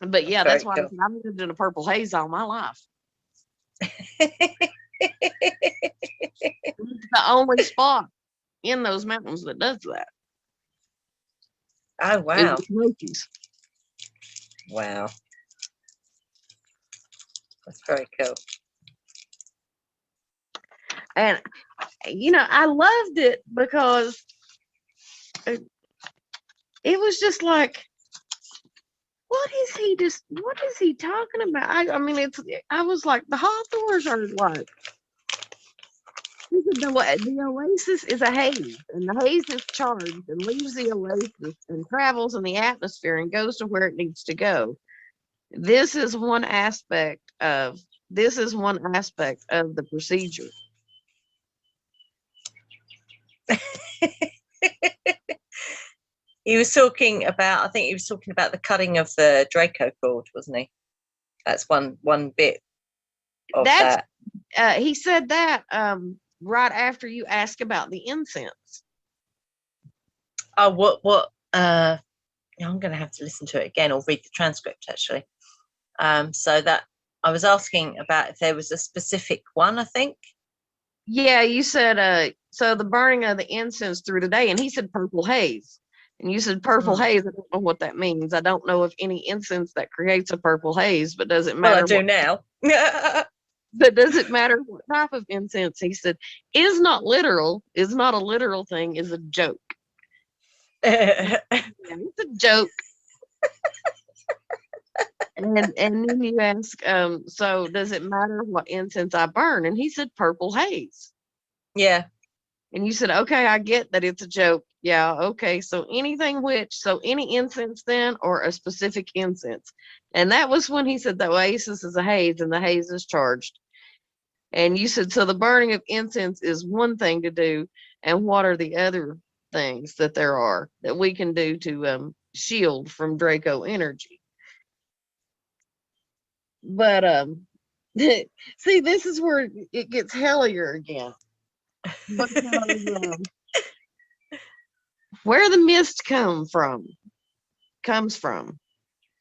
But yeah, that's why Cool. I've lived in a purple haze all my life. It's the only spot in those mountains that does that. Oh, wow. Is the Smokies. Wow. That's very cool. And I loved it because it was just like, what is he talking about? I mean, I was like, the Hathors are like, the oasis is a haze, and the haze is charged and leaves the oasis and travels in the atmosphere and goes to where it needs to go. This is one aspect of the procedure. He was talking about, I think he was talking about the cutting of the Draco cord, wasn't he? That's one bit of that. He said that right after you ask about the incense. Oh, what? I'm going to have to listen to it again or read the transcript, actually. So that I was asking about if there was a specific one, I think. Yeah, you said, so the burning of the incense through the day, and he said purple haze. And you said purple haze. I don't know what that means. I don't know of any incense that creates a purple haze, but does it matter? Well, I do now. But does it matter what type of incense? He said, is not a literal thing, is a joke. Yeah, it's a joke. And then you ask, so does it matter what incense I burn? And he said purple haze. Yeah. And you said, okay, I get that it's a joke. Yeah, okay. So any incense then, or a specific incense? And that was when he said the oasis is a haze and the haze is charged. And you said, so the burning of incense is one thing to do. And what are the other things that there are that we can do to shield from Draco energy? But see, this is where it gets hellier again. Because, where the mist comes from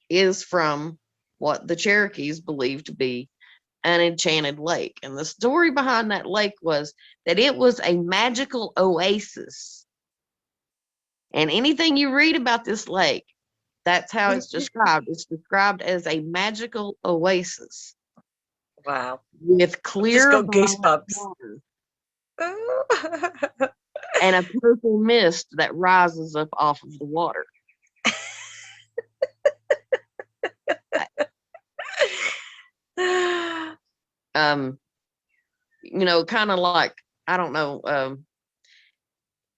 is from what the Cherokees believe to be an enchanted lake. And the story behind that lake was that it was a magical oasis. And anything you read about this lake, that's how it's described. It's described as a magical oasis. Wow. With clear just got goosebumps. Water. And a purple mist that rises up off of the water. Kind of like, I don't know,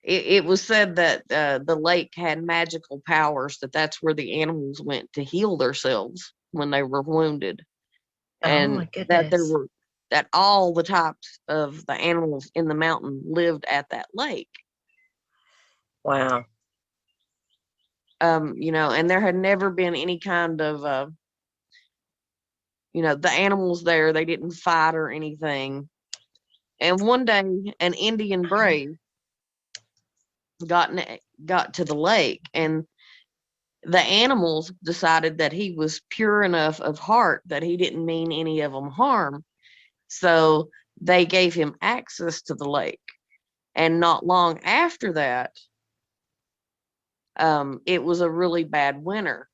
it was said that the lake had magical powers, that's where the animals went to heal themselves when they were wounded. And my goodness. that all the types of the animals in the mountain lived at that lake. Wow. And there had never been any kind of the animals there, they didn't fight or anything. And one day an Indian brave got to the lake, and the animals decided that he was pure enough of heart that he didn't mean any of them harm. So they gave him access to the lake. And not long after that, it was a really bad winter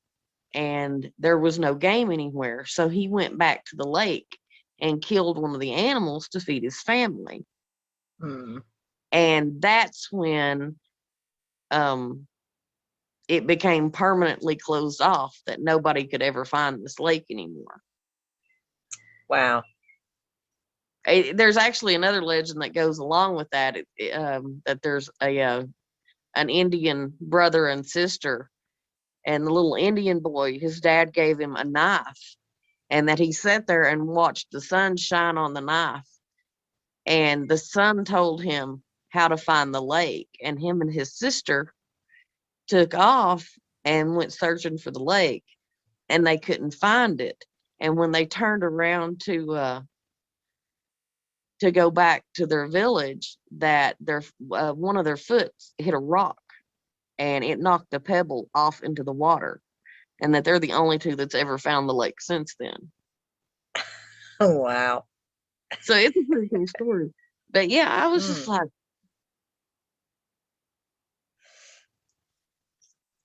and there was no game anywhere. So he went back to the lake and killed one of the animals to feed his family. And that's when it became permanently closed off, that nobody could ever find this lake anymore. Wow. There's actually another legend that goes along with that, that there's an Indian brother and sister, and the little Indian boy, his dad gave him a knife, and that he sat there and watched the sun shine on the knife, and the sun told him how to find the lake, and him and his sister took off and went searching for the lake, and they couldn't find it. And when they turned around to go back to their village, that their one of their foot hit a rock and it knocked the pebble off into the water, and that they're the only two that's ever found the lake since then. Oh, wow. So it's a pretty cool story. But yeah, I was just like,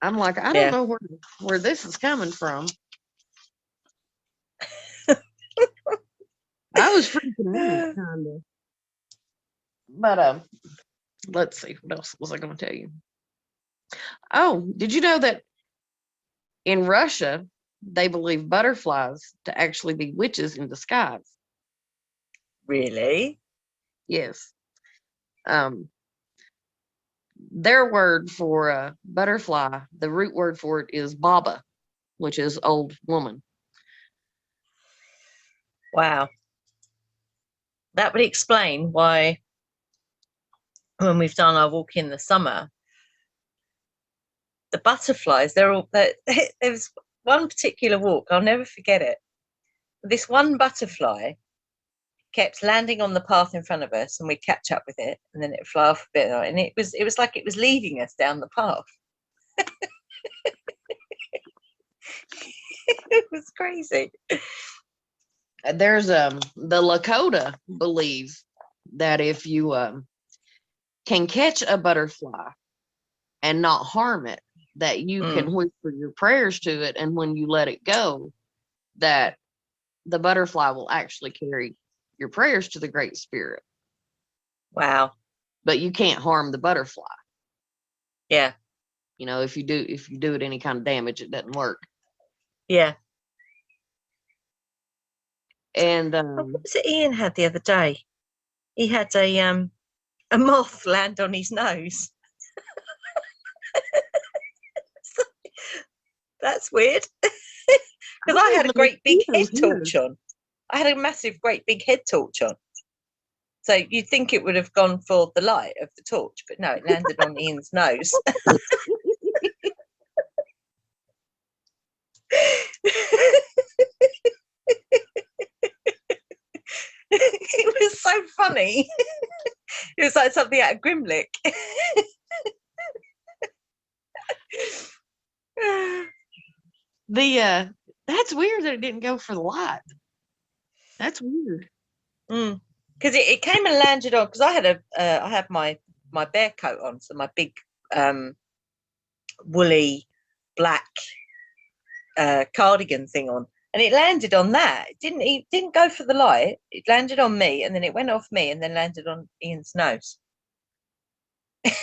I'm like, I don't know where this is coming from. I was freaking out, kind of. But let's see, what else was I going to tell you? Oh, did you know that in Russia they believe butterflies to actually be witches in disguise? Really? Yes. Their word for butterfly, the root word for it is baba, which is old woman. Wow. That would explain why when we've done our walk in the summer, the butterflies, there was one particular walk, I'll never forget it. This one butterfly kept landing on the path in front of us, and we'd catch up with it, and then it'd fly off a bit, and it was like it was leading us down the path. It was crazy. There's the Lakota believe that if you can catch a butterfly and not harm it, that you can whisper your prayers to it, and when you let it go, that the butterfly will actually carry your prayers to the Great Spirit. Wow. But you can't harm the butterfly. Yeah. You know, if you do it any kind of damage, it doesn't work. Yeah. And what was it Ian had the other day? He had a moth land on his nose. That's weird. Because I had a great big head torch on. I had a massive, great big head torch on. So you'd think it would have gone for the light of the torch, but no, it landed on Ian's nose. It was so funny. It was like something out of Grimlick. That's weird that it didn't go for the light. That's weird. Because it came and landed on, because I had my bear coat on, so my big woolly black cardigan thing on, and it landed on that. It didn't go for the light. It landed on me, and then it went off me, and then landed on Ian's nose. It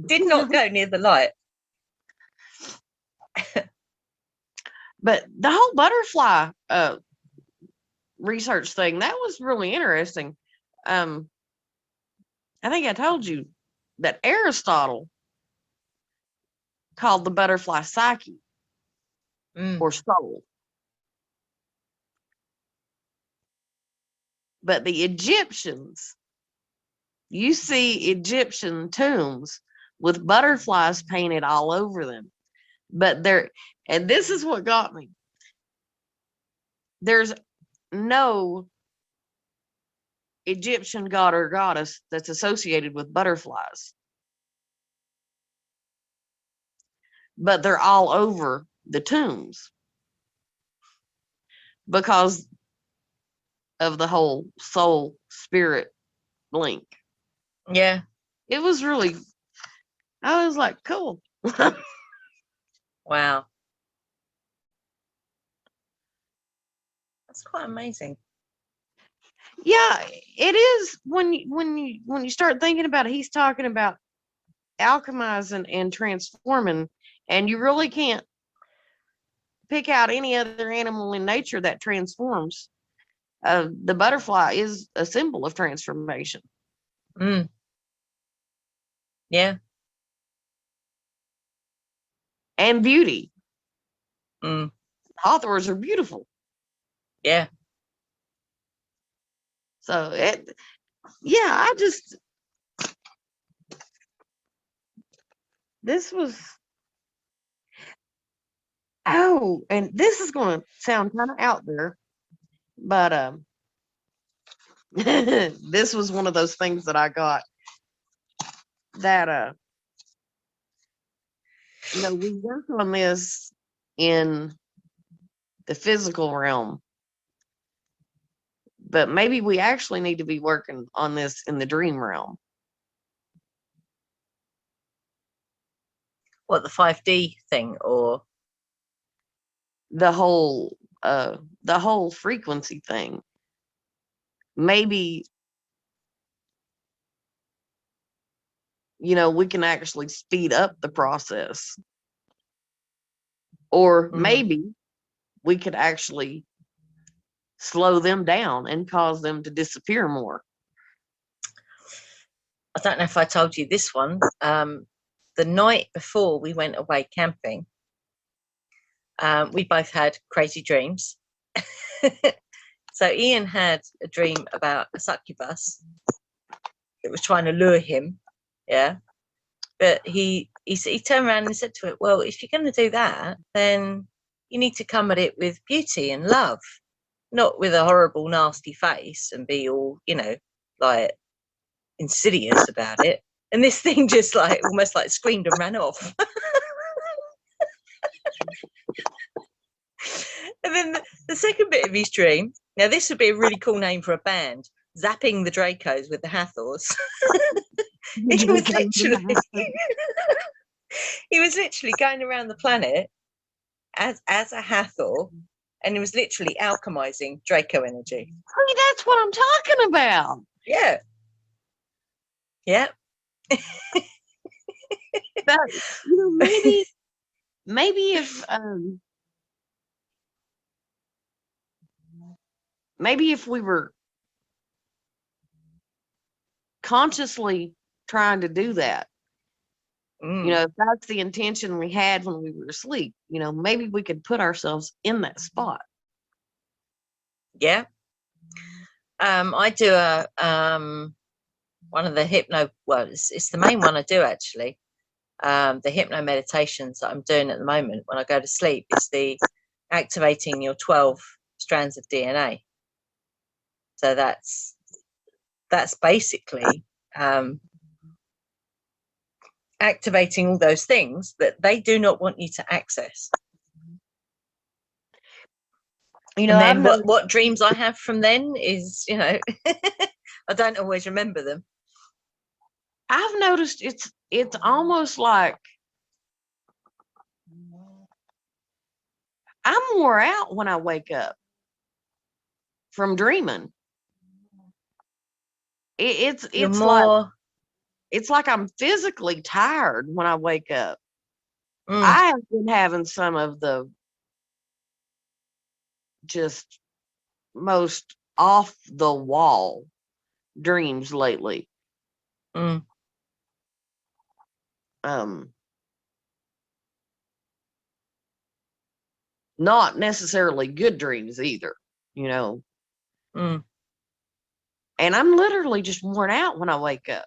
did not go near the light. But the whole butterfly research thing, that was really interesting. I think I told you that Aristotle called the butterfly psyche or soul. But the Egyptians, you see Egyptian tombs with butterflies painted all over them. But and this is what got me. There's no Egyptian god or goddess that's associated with butterflies. But they're all over the tombs because of the whole soul spirit link. Yeah. It was really, I was like, cool. Wow. That's quite amazing. Yeah, it is. When you start thinking about it, he's talking about alchemizing and transforming, and you really can't pick out any other animal in nature that transforms. The butterfly is a symbol of transformation. Yeah. And beauty. Mm. Hathors are beautiful. Yeah. So I just, this was, and this is going to sound kind of out there, but this was one of those things that I got that we work on this in the physical realm, but maybe we actually need to be working on this in the dream realm. What, the 5D thing, or the whole frequency thing? Maybe we can actually speed up the process, or maybe we could actually slow them down and cause them to disappear more. I don't know if I told you this one. The night before we went away camping, we both had crazy dreams. So Ian had a dream about a succubus that was trying to lure him. Yeah. But he turned around and said to it, well, if you're going to do that, then you need to come at it with beauty and love, not with a horrible, nasty face and be all, like insidious about it. And this thing just like almost like screamed and ran off. And then the second bit of his dream, now this would be a really cool name for a band, Zapping the Dracos with the Hathors. He was literally going around the planet as a Hathor, and he was literally alchemizing Draco energy. See, that's what I'm talking about. Yeah. Yeah. But maybe if we were consciously trying to do that, if that's the intention we had when we were asleep, maybe we could put ourselves in that spot. Yeah. I do one of the it's the main one I do actually. The hypno meditations that I'm doing at the moment when I go to sleep is the activating your 12 strands of DNA. So that's basically activating all those things that they do not want you to access. And then what dreams I have from then is, I don't always remember them. I've noticed it's almost like I'm wore out when I wake up from dreaming. It's like I'm physically tired when I wake up. I have been having some of the just most off the wall dreams lately. Not necessarily good dreams either, and I'm literally just worn out when I wake up,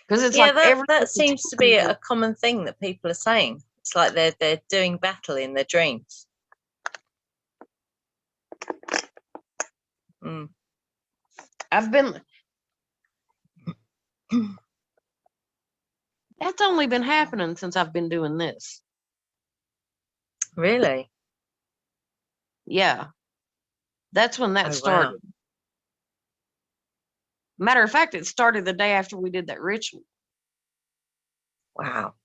because it's that seems to be a common thing that people are saying. It's like they're doing battle in their dreams. I've been that's only been happening since I've been doing this. Really? Yeah. That's when that started. Wow. Matter of fact, it started the day after we did that ritual. Wow.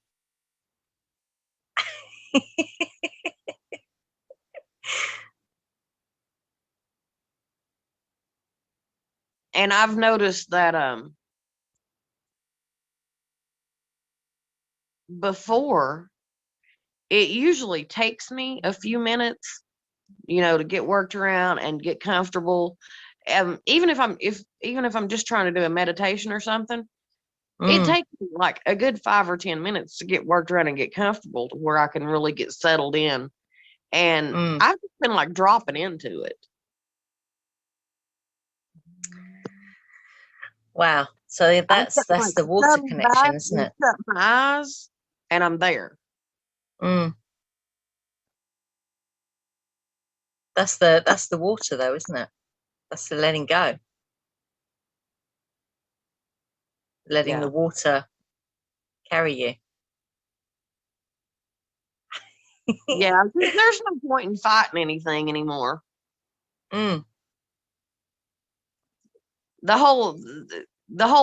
And I've noticed that before, it usually takes me a few minutes, to get worked around and get comfortable. Even if I'm just trying to do a meditation or something, it takes me like a good 5 or 10 minutes to get worked around and get comfortable to where I can really get settled in. And I've just been like dropping into it. Wow. So that's the water connection, isn't it? Shut my eyes and I'm there. That's the water though, isn't it? That's the letting go. Letting the water carry you. Yeah, there's no point in fighting anything anymore. The whole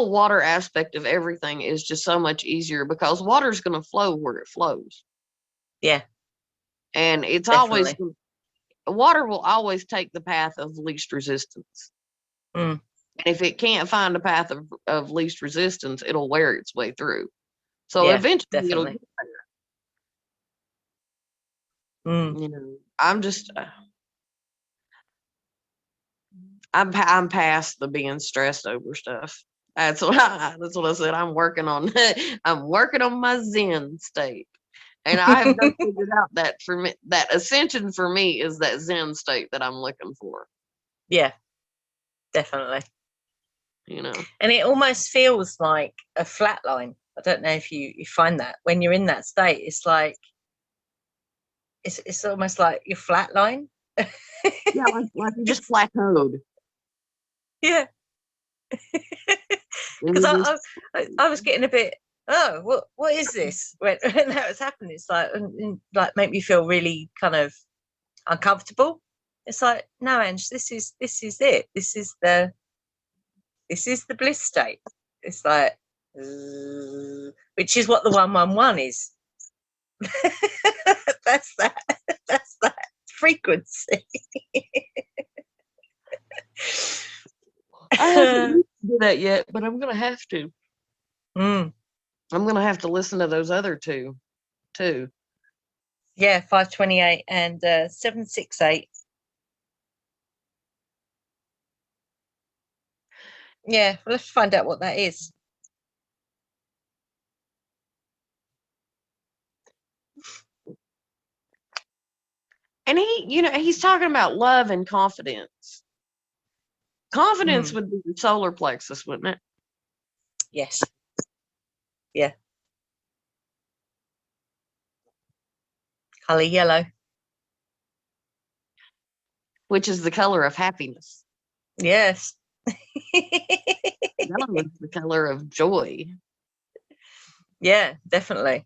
water aspect of everything is just so much easier because water is going to flow where it flows. Yeah. And it's definitely. water will always take the path of least resistance. And if it can't find a path of least resistance, it'll wear its way through. So eventually it'll get there. I'm just I'm past the being stressed over stuff. That's what I said. I'm working on my Zen state. And I have figured out that for me, that ascension for me is that Zen state that I'm looking for. Yeah, definitely. And it almost feels like a flat line. I don't know if you find that when you're in that state, it's like it's almost like you're flatline. Yeah, like you just plateaued. Yeah. Because I was getting a bit, what is this? When that was happening, it's like make me feel really kind of uncomfortable. It's like, no, Ange, this is it. This is the bliss state. It's like, which is what the 111 is. That's that frequency. I haven't do that yet, but I'm gonna have to. I'm gonna have to listen to those other two too. Yeah, 528 and 768. Yeah, well, let's find out what that is. And he's talking about love and confidence. Confidence would be the solar plexus, wouldn't it? Yes. Yeah. Color yellow. Which is the color of happiness. Yes. Yellow is the color of joy. Yeah, definitely.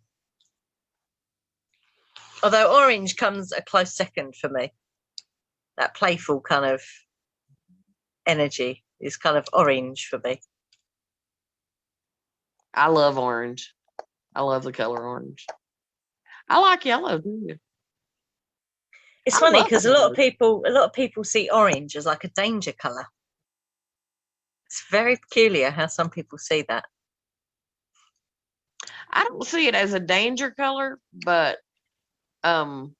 Although orange comes a close second for me. That playful kind of energy is kind of orange for me. I love orange. I love the color orange. I like yellow too. It's funny because a lot of people see orange as like a danger color. It's very peculiar how some people see that. I don't see it as a danger color, but to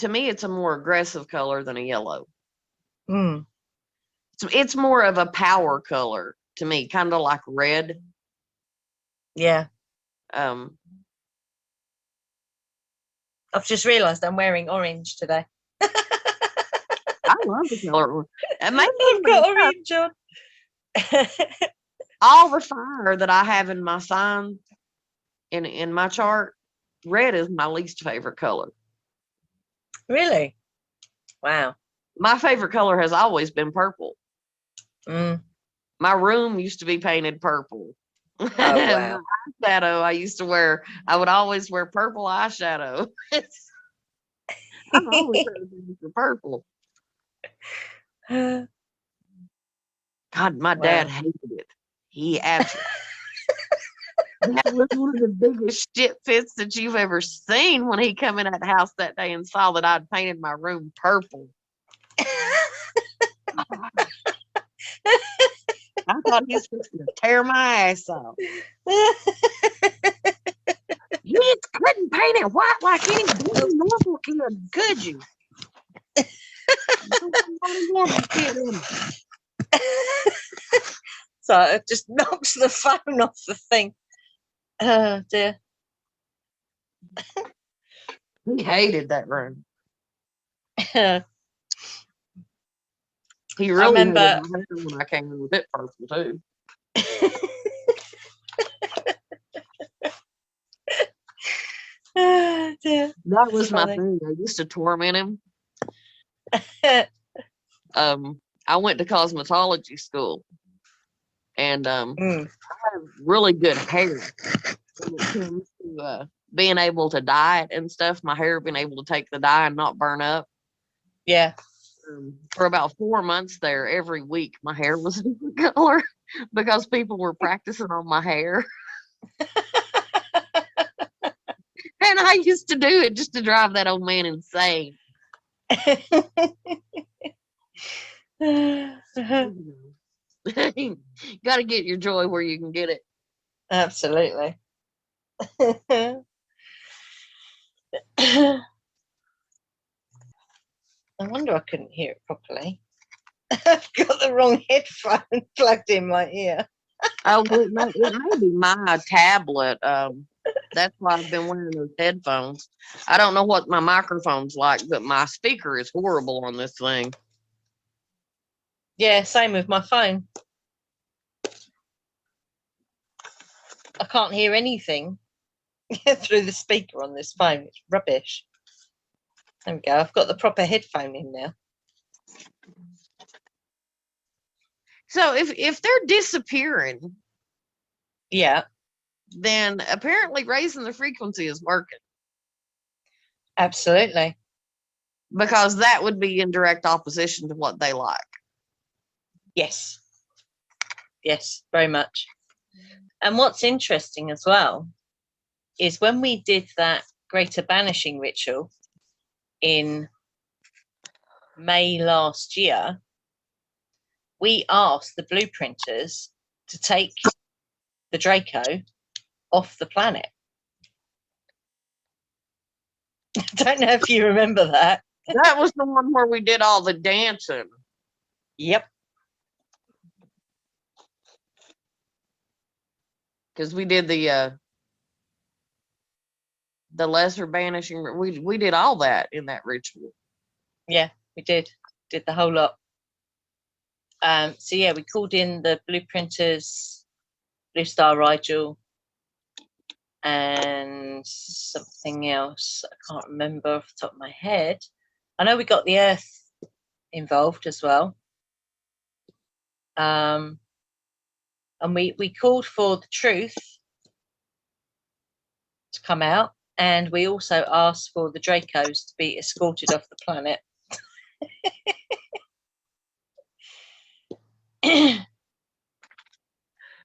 me it's a more aggressive color than a yellow. It's more of a power color to me, kind of like red. Yeah. I've just realized I'm wearing orange today. I love the color. I've got orange on. All the fire that I have in my sign, in my chart, red is my least favorite color. Really? Wow. My favorite color has always been purple. My room used to be painted purple. Oh, wow. My eyeshadow, I would always wear purple eyeshadow. I've always been for purple. God, my dad hated it. He absolutely. That was one of the biggest shit fits that you've ever seen when he come in that house that day and saw that I'd painted my room purple. I thought he was going to tear my ass off. You just couldn't paint it white like any normal kid, could you? So it just knocks the phone off the thing. Oh dear. He hated that room. He really remember- hated my hair when I came in with it purple too. Oh dear. That was my Funny. thing. I used to torment him. I went to cosmetology school, and I have really good hair when it comes to being able to dye it and stuff. My hair being able to take the dye and not burn up. Yeah. For about 4 months there, every week my hair was a different color because people were practicing on my hair. And I used to do it just to drive that old man insane. Got to get your joy where you can get it. Absolutely. I wonder I couldn't hear it properly. I've got the wrong headphone plugged in my ear. Oh, it may be my tablet. That's why I've been wearing those headphones. I don't know what my microphone's like, but my speaker is horrible on this thing. Yeah, same with my phone. I can't hear anything through the speaker on this phone. It's rubbish. There we go. I've got the proper headphone in now. So if they're disappearing, Yeah, then apparently raising the frequency is working, absolutely. because that would be in direct opposition to what they like. Yes. Yes, very much. And what's interesting as well is when we did that greater banishing ritual in May last year, we asked the blueprinters to take the Draco off the planet. I don't know if you remember that. That was the one where we did all the dancing. Yep. Because we did the lesser banishing. We did all that in that ritual. Yeah, we did the whole lot. So yeah, we called in the blueprinters, Blue Star Rigel, and something else I can't remember off the top of my head. I know we got the Earth involved as well. And we called for the truth to come out, and we also asked for the Dracos to be escorted off the planet.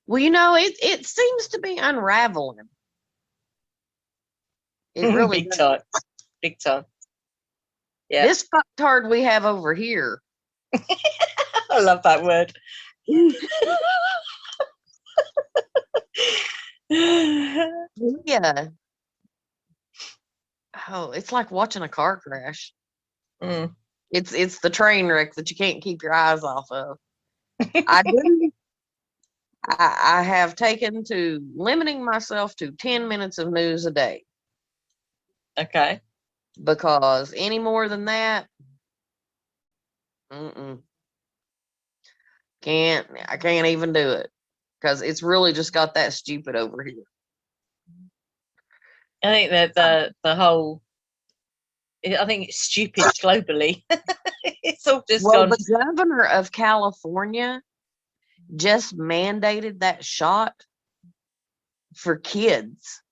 Well, you know, it seems to be unraveling. It really big does. time. Big time. Yeah. This fucktard we have over here. I love that word. Yeah. Oh, it's like watching a car crash. Mm. It's the train wreck that you can't keep your eyes off of. I do. I have taken to limiting myself to 10 minutes of news a day. Okay. Because any more than that, I can't even do it. Because it's really just got that stupid over here. I think that the whole, I think it's stupid globally. It's all just gone. The governor of California just mandated that shot for kids,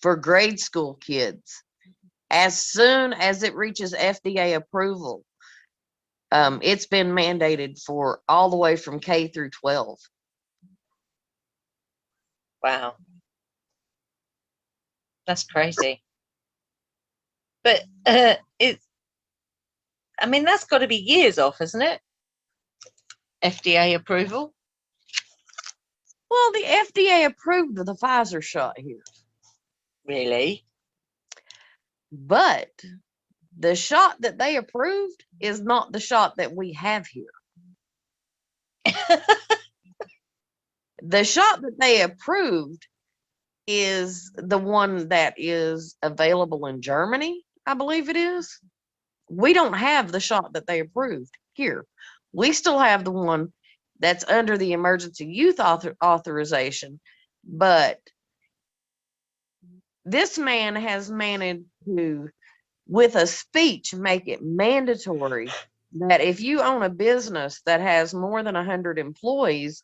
for grade school kids, as soon as it reaches FDA approval. It's been mandated for all the way from K through 12. Wow. That's crazy. But I mean, that's got to be years off, isn't it? FDA approval. Well, the FDA approved the Pfizer shot here. Really? But the shot that they approved is not the shot that we have here. The shot that they approved is the one that is available in Germany, I believe it is. We don't have the shot that they approved here. We still have the one that's under the emergency use authorization, but this man has managed to, with a speech, make it mandatory that if you own a business that has more than 100 employees,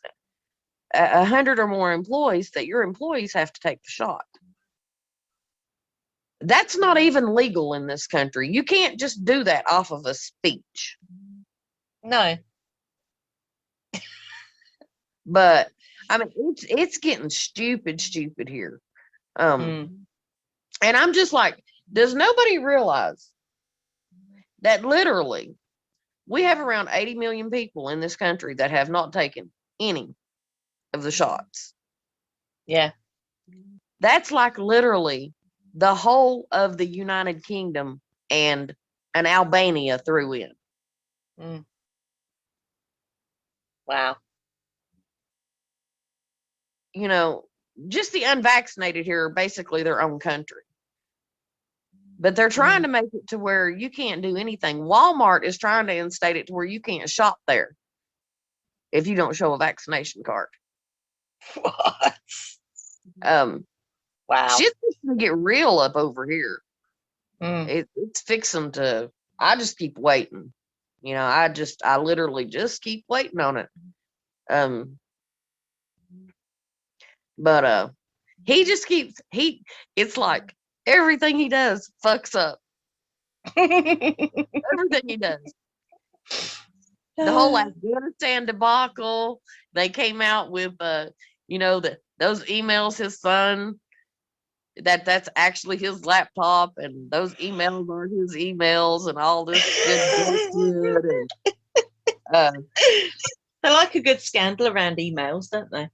100 or more employees, that your employees have to take the shot. That's not even legal in this country. You can't just do that off of a speech. No. But I mean, it's getting stupid here. And I'm just like, does nobody realize that literally we have around 80 million people in this country that have not taken any of the shots? Yeah. That's like literally the whole of the United Kingdom and an Albania threw in. Wow. You know, just the unvaccinated here are basically their own country. But they're trying to make it to where you can't do anything. Walmart is trying to instate it to where you can't shop there if you don't show a vaccination card. What? Wow. Shit's gonna get real up over here. It's fixing to. I just keep waiting. You know, I literally just keep waiting on it. But he just keeps it's like everything he does fucks up. Everything he does. The whole Afghanistan debacle, they came out with you know, those emails his son, that's actually his laptop, and those emails are his emails, and all this good. They like a good scandal around emails, don't they?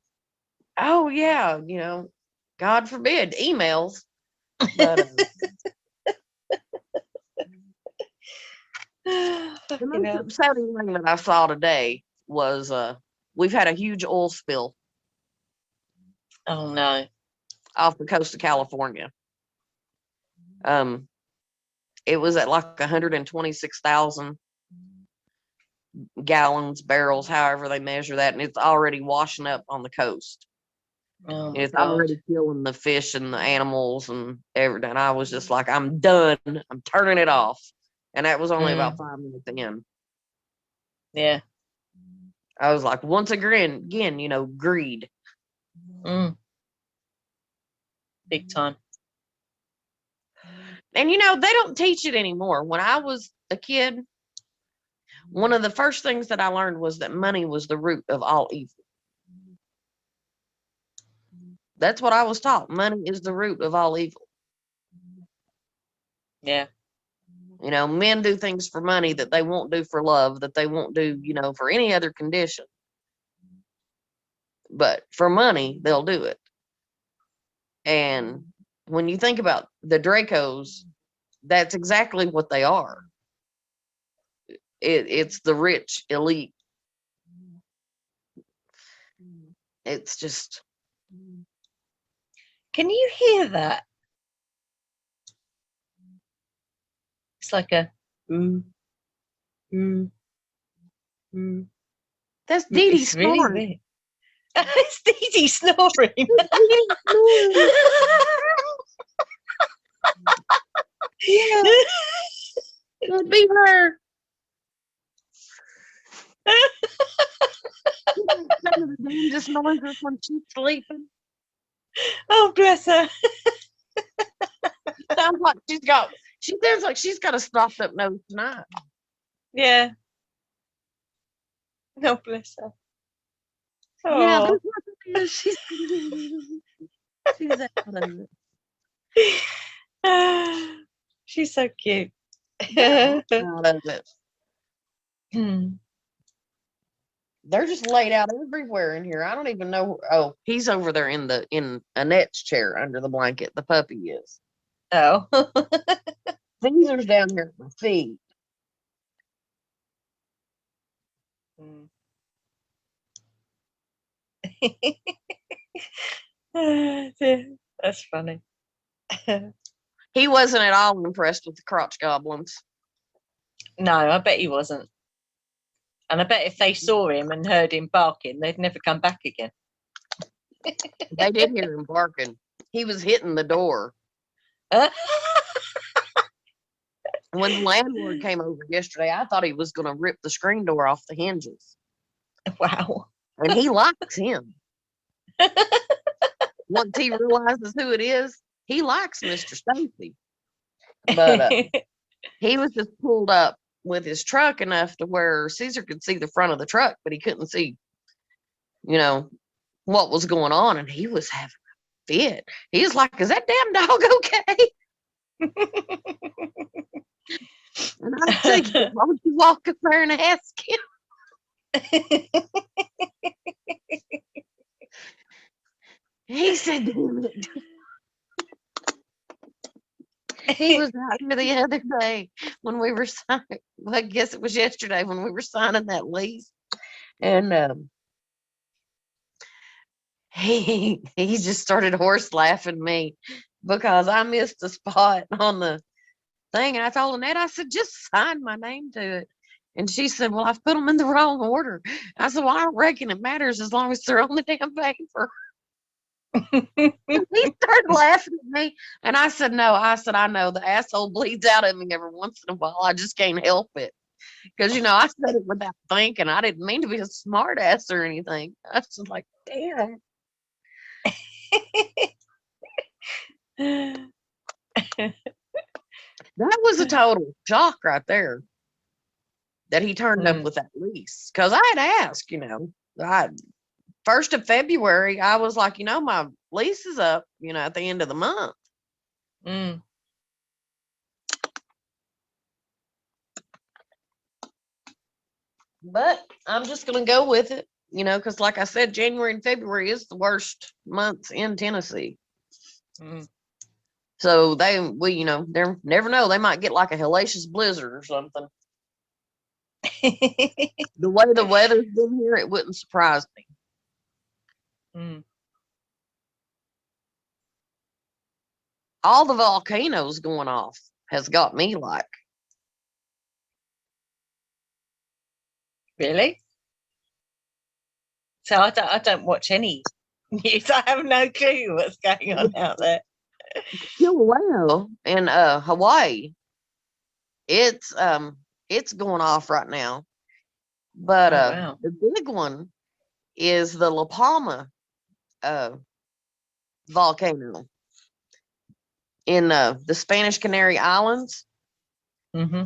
Oh yeah, you know, God forbid emails. But the most upsetting thing that I saw today was we've had a huge oil spill. Oh no. Off the coast of California. It was at like 126,000 gallons, barrels, however they measure that, and it's already washing up on the coast. Oh it's already killing the fish and the animals and everything. I was just like, I'm done. I'm turning it off. And that was only about 5 minutes in. Yeah. I was like, once again, you know, greed. Big time. And, you know, they don't teach it anymore. When I was a kid, one of the first things that I learned was that money was the root of all evil. That's what I was taught. Money is the root of all evil. Yeah. You know, men do things for money that they won't do for love, that they won't do, you know, for any other condition. But for money, they'll do it. And when you think about the Dracos, that's exactly what they are. It's the rich elite. It's just. Can you hear that? It's like a. That's Dee Dee snoring. Really it's Dee Dee snoring. Yeah. It'd be her. Just noises when she's sleeping. Oh, bless her. Sounds like she's got a stuffed up nose tonight. Yeah. No, bless her. Yeah, Oh. She's out of it. She's so cute. Yeah, out of it. Hmm. They're just laid out everywhere in here. I don't even know. Oh, he's over there in Annette's chair under the blanket. The puppy is. Oh. Caesar's down here at my feet. Mm. That's funny. He wasn't at all impressed with the crotch goblins. No, I bet he wasn't. And I bet if they saw him and heard him barking, they'd never come back again. They did hear him barking. He was hitting the door. When the landlord came over yesterday, I thought he was going to rip the screen door off the hinges. Wow. And he likes him. Once he realizes who it is, he likes Mr. Stacy. But he was just pulled up with his truck enough to where Caesar could see the front of the truck, but he couldn't see, what was going on. And he was having a fit. He was like, is that damn dog okay? And I said, why don't you walk up there and ask him? He said, damn it. He was out here the other day when we were signing, I guess it was yesterday when we were signing that lease. And he just started horse laughing me because I missed a spot on the thing. And I told Annette, I said, just sign my name to it. And she said, well, I've put them in the wrong order. I said, well, I don't reckon it matters as long as they're on the damn paper. He started laughing at me. And I said, no, I know the asshole bleeds out of me every once in a while. I just can't help it. Because, I said it without thinking. I didn't mean to be a smart ass or anything. I was just like, damn. That was a total shock right there that he turned up with that lease. Because I had asked, 1st of February, I was like, my lease is up, at the end of the month. Mm. But I'm just going to go with it, because like I said, January and February is the worst months in Tennessee. Mm. So they never know. They might get like a hellacious blizzard or something. The way the weather's been here, it wouldn't surprise me. Mm. All the volcanoes going off has got me like. Really? So I don't watch any news. I have no clue what's going on out there. Kilauea in Hawaii, it's going off right now. But wow. the big one is the La Palma volcano in the Spanish Canary Islands. Mm-hmm.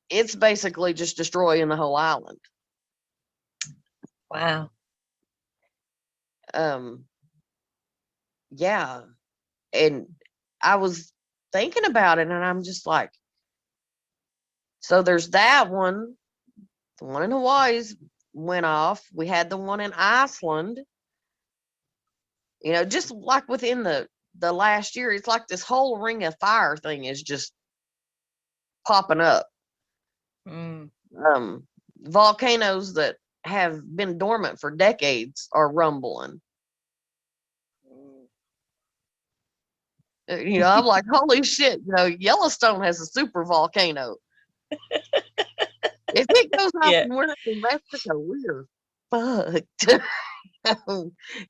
It's basically just destroying the whole island. Wow. Yeah. And I was thinking about it and I'm just like, so there's that one. The one in Hawaii's went off. We had the one in Iceland. Just like within the last year, it's like this whole ring of fire thing is just popping up. Mm. Volcanoes that have been dormant for decades are rumbling. I'm like, holy shit, Yellowstone has a super volcano. If it goes off and we're in New Mexico, we're fucked.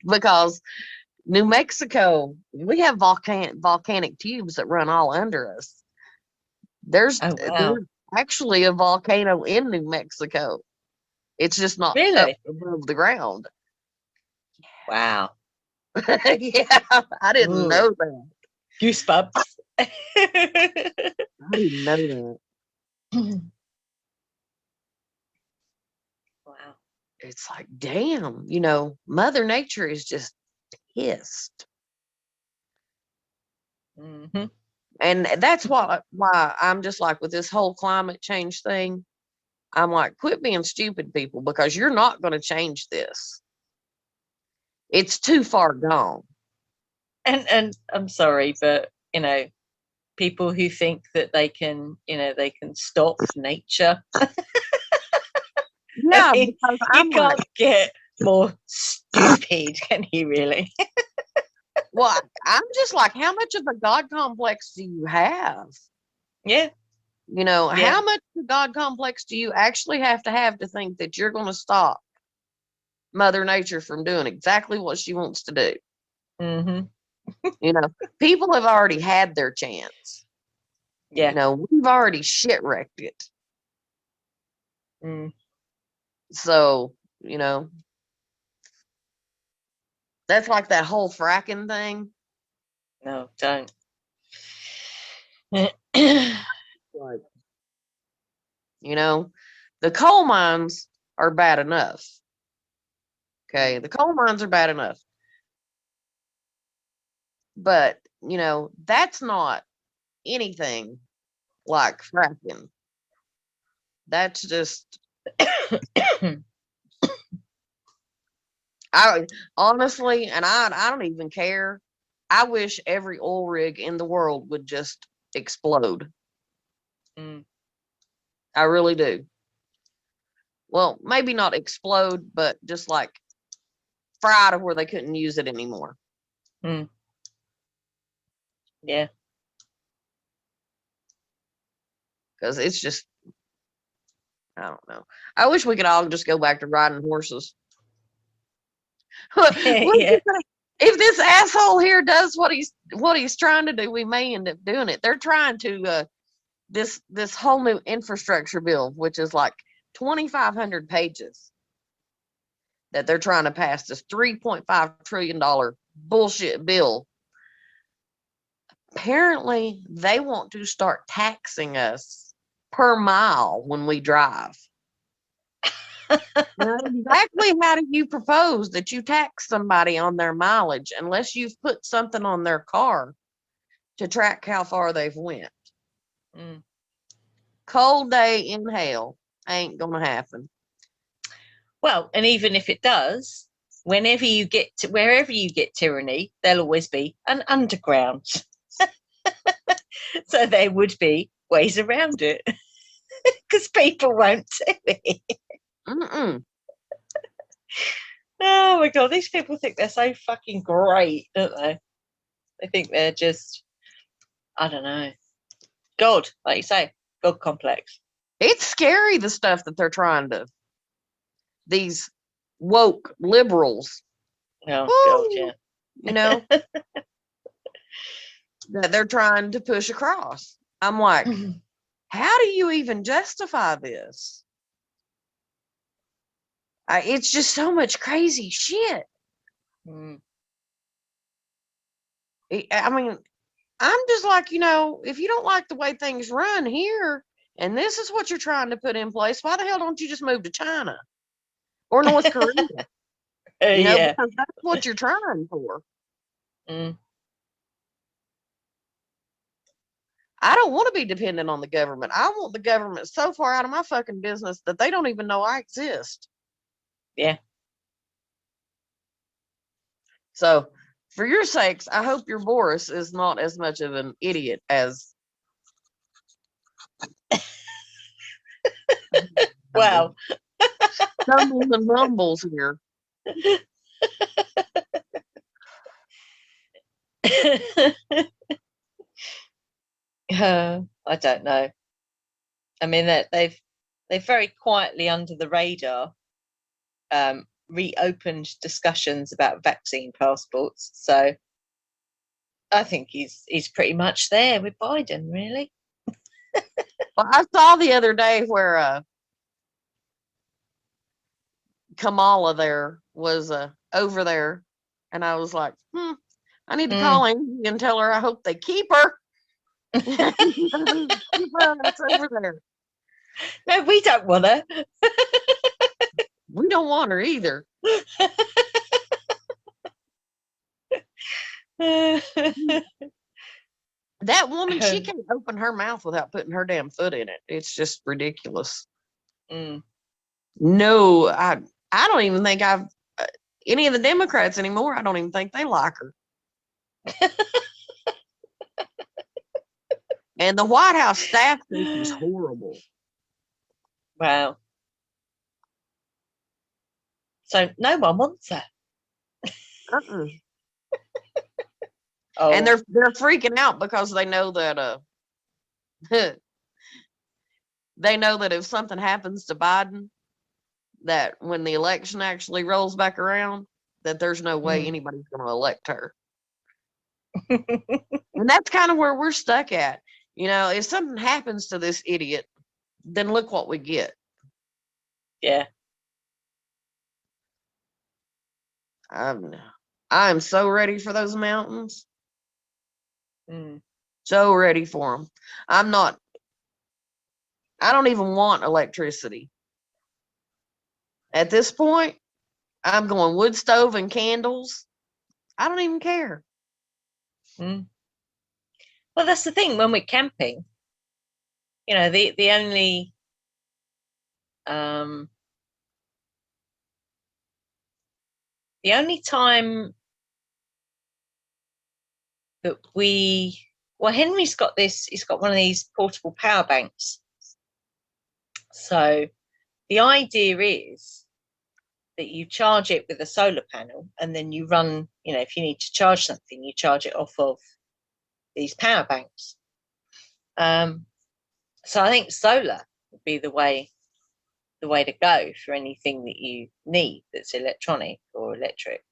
Because New Mexico, we have volcanic tubes that run all under us. There's actually a volcano in New Mexico. It's just not up above the ground. Wow. Yeah, I didn't know that. Goosebumps. I didn't know that. Wow. it's like, damn, Mother Nature is just pissed. Mm-hmm. And that's why I'm just like, with this whole climate change thing, I'm like, quit being stupid, people, because you're not going to change this. It's too far gone. And I'm sorry, but people who think that they can stop nature. Yeah, I mean, because you can't get more stupid, can you really? Well, I'm just like, how much of a God complex do you have? Yeah. How much of a God complex do you actually have to think that you're going to stop Mother Nature from doing exactly what she wants to do? Mm-hmm. People have already had their chance. Yeah. We've already shit-wrecked it. Mm. So, that's like that whole fracking thing. No, don't. Like, the coal mines are bad enough. Okay, the coal mines are bad enough. But, that's not anything like fracking. That's just, I honestly, and I don't even care. I wish every oil rig in the world would just explode. I really do. Well, maybe not explode, but just like fry to where they couldn't use it anymore. Yeah. Because it's just, I don't know. I wish we could all just go back to riding horses. Yeah. If this asshole here does what he's trying to do, we may end up doing it. They're trying to this whole new infrastructure bill, which is like 2,500 pages, that they're trying to pass, this $3.5 trillion bullshit bill. Apparently, they want to start taxing us per mile when we drive. Now, exactly how do you propose that you tax somebody on their mileage unless you've put something on their car to track how far they've went? Cold day in hell ain't gonna happen. Well, and even if it does, wherever you get tyranny, there'll always be an underground. So there would be ways around it because people won't do it. Oh my God, these people think they're so fucking great, don't they? They think they're just, I don't know, God, like you say, God complex. It's scary, the stuff that they're trying to, these woke liberals. Oh, God, yeah. That they're trying to push across. I'm like, how do you even justify this? It's just so much crazy shit. I mean, I'm just like, if you don't like the way things run here, and this is what you're trying to put in place, why the hell don't you just move to China or North Korea? Yeah. Because that's what you're trying for. I don't want to be dependent on the government. I want the government so far out of my fucking business that they don't even know I exist. Yeah. So, for your sakes, I hope your Boris is not as much of an idiot as. Wow. Stumbles and mumbles here. I don't know. I mean, that they've very quietly under the radar reopened discussions about vaccine passports. So I think he's pretty much there with Biden, really. Well, I saw the other day where Kamala there was over there, and I was like, I need to call Amy and tell her I hope they keep her. Keep her, that's over there. No, we don't want her. We don't want her either. That woman, she can't open her mouth without putting her damn foot in it. It's just ridiculous. No, I don't even think I've any of the Democrats anymore. I don't even think they like her. And the White House staff is horrible. Wow. So no one wants her. Oh. And they're freaking out because they know that they know that if something happens to Biden, that when the election actually rolls back around, that there's no way anybody's going to elect her. And that's kind of where we're stuck at. You know, if something happens to this idiot, then look what we get. Yeah. I'm so ready for those mountains. So ready for them. I don't even want electricity. At this point, I'm going wood stove and candles. I don't even care. Well, that's the thing when we're camping. You know, the only time that Henry's got this, he's got one of these portable power banks. So the idea is that you charge it with a solar panel and then you run, you know, if you need to charge something, you charge it off of these power banks. So I think solar would be the way to go for anything that you need that's electronic or electric.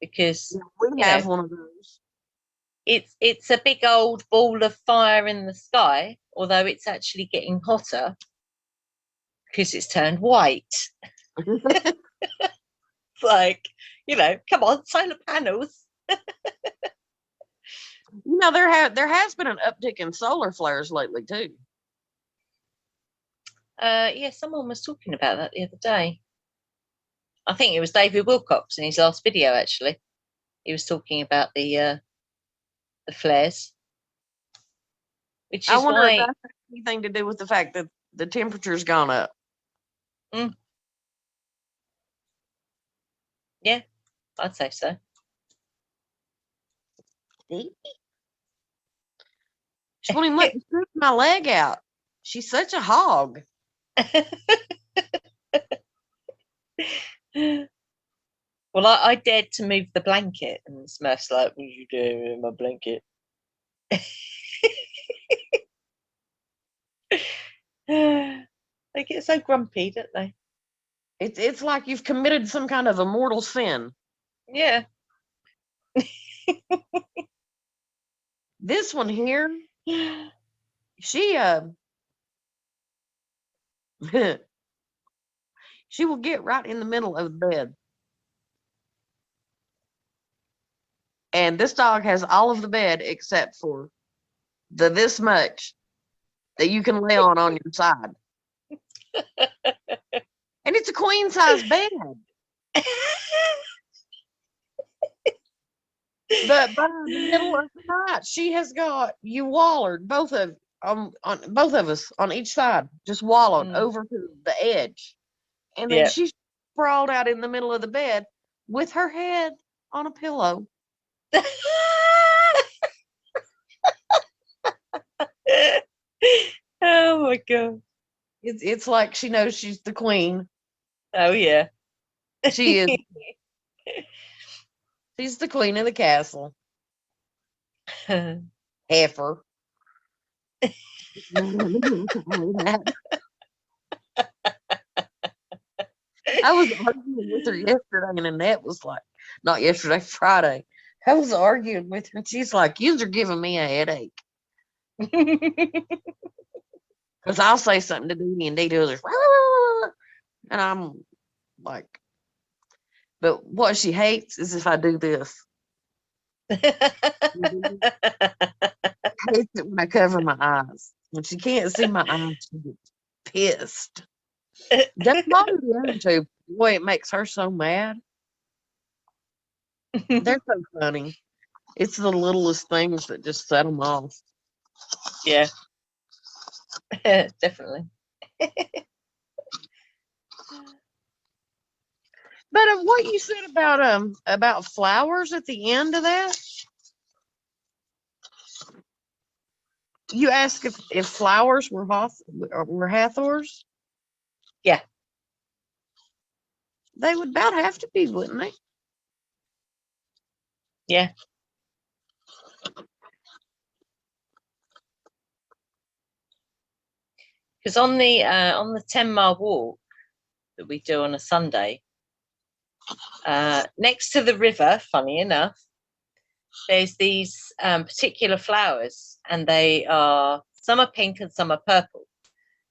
Because we have one of those. It's a big old ball of fire in the sky, although it's actually getting hotter because it's turned white. It's like, you know, come on, solar panels. You know, there has been an uptick in solar flares lately too. Yeah, someone was talking about that the other day. I think it was David Wilcox in his last video. Actually, he was talking about the flares, which is wonder why if that's anything to do with the fact that the temperature's gone up. Yeah, I'd say so. She won't even let me stretch my leg out. She's such a hog. Well, I dared to move the blanket, and Smurf's like, "What are you doing with my blanket?" They get so grumpy, don't they? It's like you've committed some kind of a mortal sin. Yeah. This one here, she she will get right in the middle of the bed. And this dog has all of the bed except for the this much that you can lay on your side. And it's a queen size bed. But by the middle of the night, she has got you wallered, both of us on each side, just wallowed over to the edge. And then she sprawled out in the middle of the bed with her head on a pillow. Oh my god. It's like she knows she's the queen. Oh yeah. She is. She's the queen of the castle. Heifer. I was arguing with her yesterday, and Annette was like, not yesterday, Friday. I was arguing with her, and she's like, "Yous are giving me a headache." Because I'll say something to Dee, and Dee does, and I'm like, but what she hates is if I do this. Hates it when I cover my eyes. When she can't see my eyes, she gets pissed. That's not the other two. Boy, it makes her so mad. They're so funny. It's the littlest things that just set them off. Yeah. Definitely. But what you said about flowers at the end of that, you asked if flowers were Hathors. Yeah. They would about have to be, wouldn't they? Yeah. Because on the 10-mile walk that we do on a Sunday, next to the river, funny enough, there's these particular flowers, and some are pink and some are purple.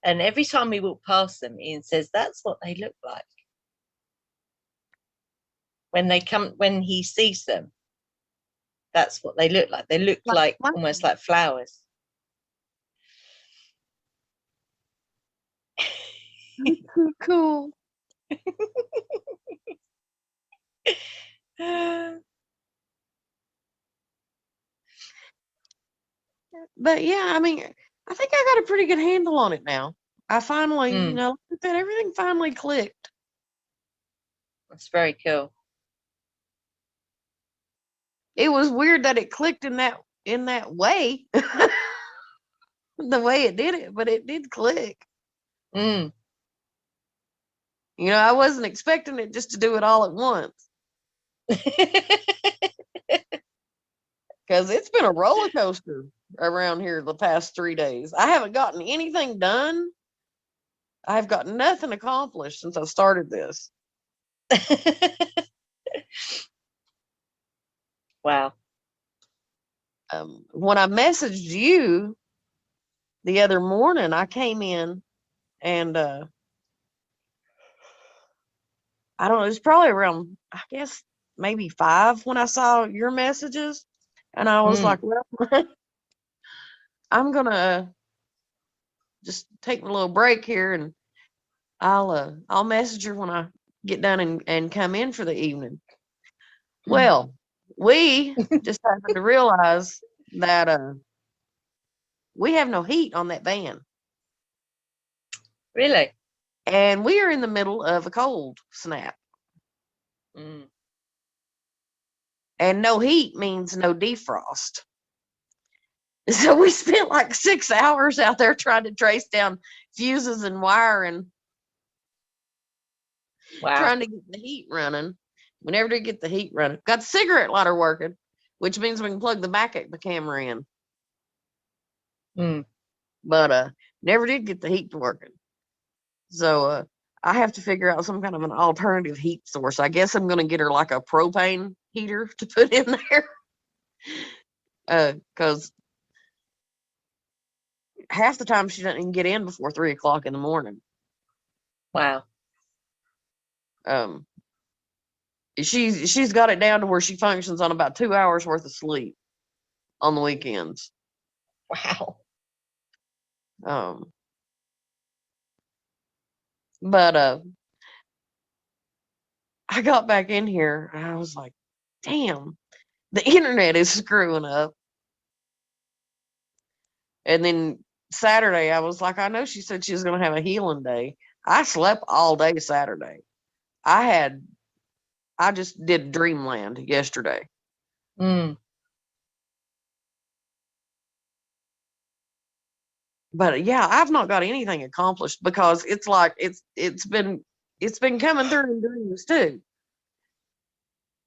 And every time we walk past them, Ian says that's what they look like when he sees them. That's what they look like. They look like almost like flowers. Cool. But yeah, I mean, I think I got a pretty good handle on it now. I finally, like I said, everything finally clicked. That's very cool. It was weird that it clicked in that way, the way it did it, but it did click. Mm. You know, I wasn't expecting it just to do it all at once. Because it's been a roller coaster around here the past 3 days. I haven't gotten anything done. I've got nothing accomplished since I started this. Wow. When I messaged you the other morning, I came in and I don't know, it was probably around, I guess, maybe 5 when I saw your messages. And I was like, well, I'm going to just take a little break here, and I'll message her when I get done and come in for the evening. Well, we just happened to realize that we have no heat on that van. Really? And we are in the middle of a cold snap. And no heat means no defrost. So we spent like 6 hours out there trying to trace down fuses and wiring. Wow. Trying to get the heat running. We never did get the heat running. Got the cigarette lighter working, which means we can plug the back of the camera in. But never did get the heat working. So I have to figure out some kind of an alternative heat source. I guess I'm going to get her like a propane heater to put in there. Because half the time she doesn't even get in before 3 o'clock in the morning. Wow. She's got it down to where she functions on about 2 hours worth of sleep on the weekends. Wow. But I got back in here and I was like, damn, the internet is screwing up. And then Saturday, I was like, I know she said she was going to have a healing day. I slept all day Saturday. I just did Dreamland yesterday. But yeah, I've not got anything accomplished because it's like it's been coming through in dreams too.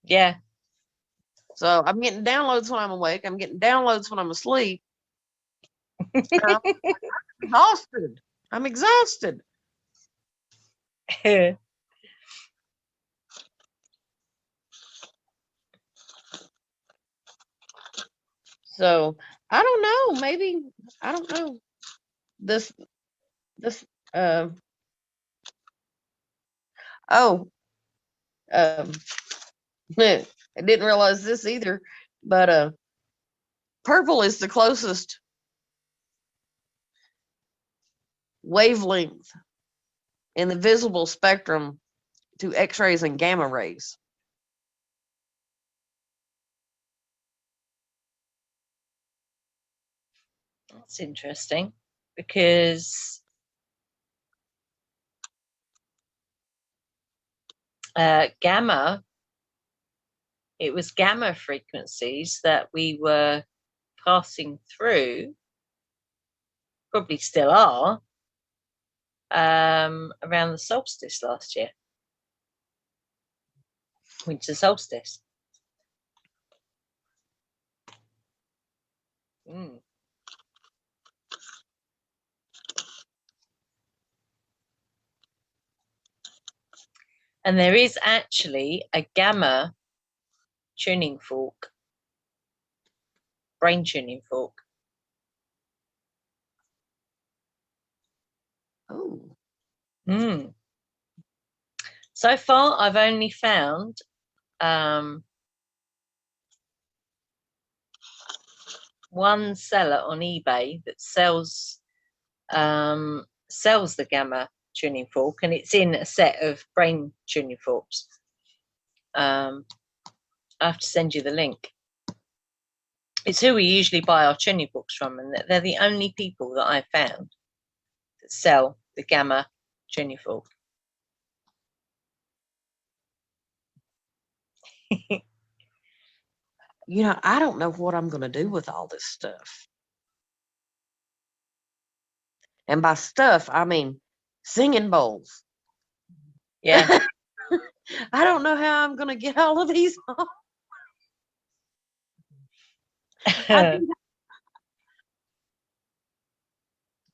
Yeah. So I'm getting downloads when I'm awake. I'm getting downloads when I'm asleep. I'm exhausted. I'm exhausted. So I don't know. Maybe I don't know. This I didn't realize this either, but purple is the closest wavelength in the visible spectrum to X-rays and gamma rays. That's interesting, because gamma, it was gamma frequencies that we were passing through, probably still are, around the solstice last year, winter solstice. And there is actually a gamma tuning fork, brain tuning fork. Oh. So far, I've only found one seller on eBay that sells the gamma tuning fork, and it's in a set of brain tuning forks. I have to send you the link. It's who we usually buy our tuning forks from, and they're the only people that I've found that sell the gamma tuning fork. You know, I don't know what I'm going to do with all this stuff. And by stuff, I mean singing bowls. Yeah. I don't know how I'm going to get all of these off.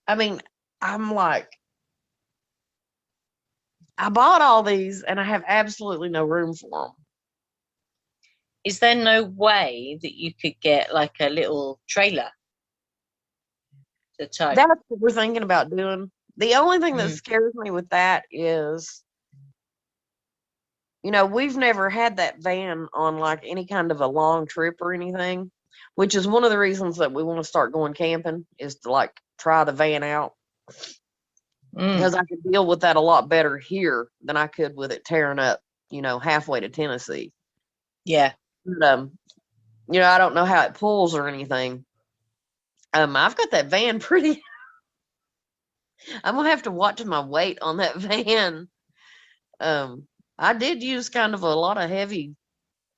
I mean, I'm like, I bought all these and I have absolutely no room for them. Is there no way that you could get like a little trailer to tow? That's what we're thinking about doing. The only thing that scares me with that is, you know, we've never had that van on like any kind of a long trip or anything, which is one of the reasons that we want to start going camping, is to like try the van out. Because I could deal with that a lot better here than I could with it tearing up, you know, halfway to Tennessee. Yeah. But, you know, I don't know how it pulls or anything. I've got that van pretty. I'm gonna have to watch my weight on that van. I did use kind of a lot of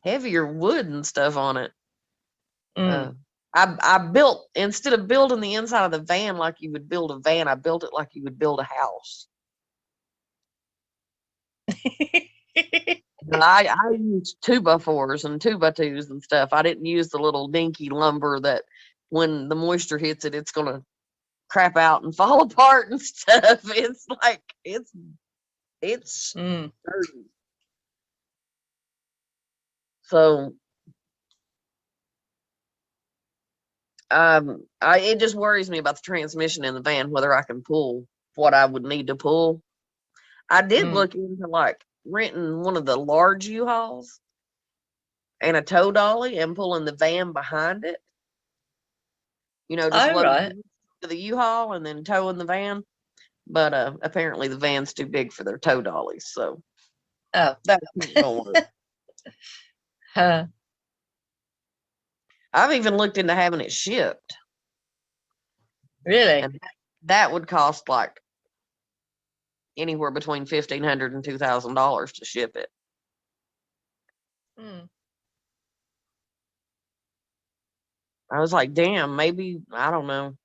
heavier wood and stuff on it. I built, instead of building the inside of the van like you would build a van, I built it like you would build a house. I used 2x4s and 2x2s and stuff. I didn't use the little dinky lumber that when the moisture hits it, it's gonna crap out and fall apart and stuff. It's like it's sturdy. So it just worries me about the transmission in the van, whether I can pull what I would need to pull. I did look into like renting one of the large U-Hauls and a tow dolly and pulling the van behind it. You know, just loading to the U-Haul and then towing the van. But apparently the van's too big for their tow dollies, so that's not gonna work. I've even looked into having it shipped. Really? And that would cost like anywhere between $1,500 and $2,000 to ship it. I was like, damn, maybe, I don't know.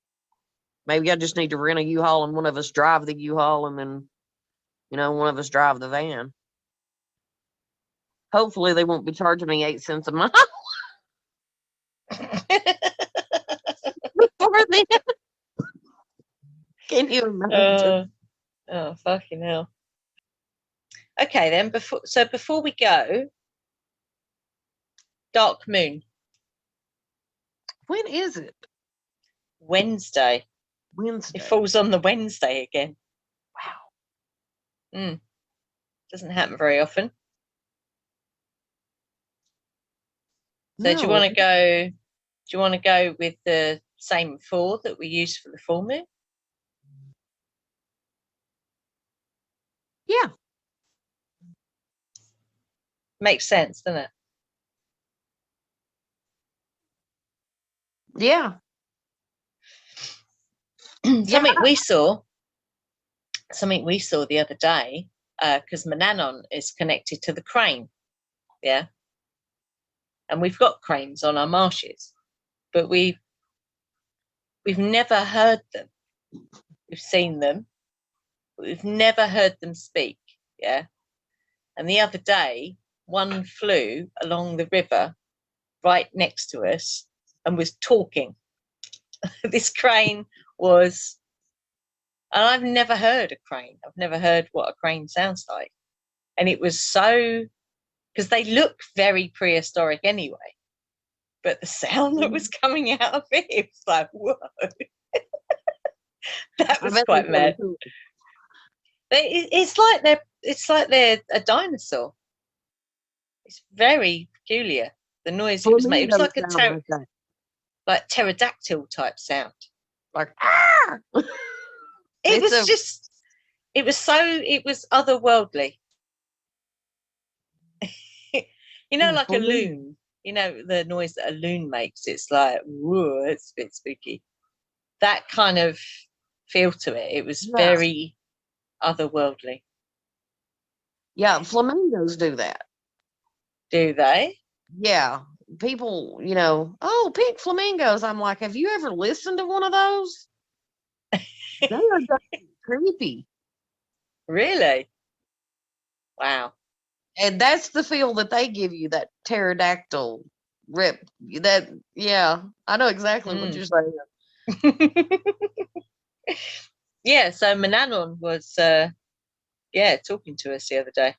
Maybe I just need to rent a U-Haul and one of us drive the U-Haul and then, you know, one of us drive the van. Hopefully they won't be charging me 8 cents a mile. Before then. Can you imagine? Oh, fucking hell. Okay, then, before we go, dark moon. When is it? Wednesday. Wednesday. It falls on the Wednesday again. Wow. Doesn't happen very often. So No. do you want to go with the same 4 that we used for the full moon? Yeah. Makes sense, doesn't it? Yeah. Something we saw the other day, because Mananon is connected to the crane, yeah, and we've got cranes on our marshes, but we've never heard them. We've seen them, but we've never heard them speak, yeah. And the other day, one flew along the river right next to us and was talking. This crane was, and I've never heard a crane. I've never heard what a crane sounds like. And it was so, because they look very prehistoric anyway, but the sound that was coming out of it, it was like, whoa. That was quite mad. It's like they're a dinosaur. It's very peculiar. The noise it was making. It was like pterodactyl type sound. Like, ah! It was otherworldly. You know, like a loon. You know, the noise that a loon makes. It's like, whoa, it's a bit spooky. That kind of feel to it. It was very otherworldly. Yeah, flamingos do that. Do they? Yeah. People, you know, oh, pink flamingos. I'm like, have you ever listened to one of those? They are just creepy. Really? Wow. And that's the feel that they give you, that pterodactyl rip. That, yeah, I know exactly what you're saying. Yeah, so Mananon was talking to us the other day,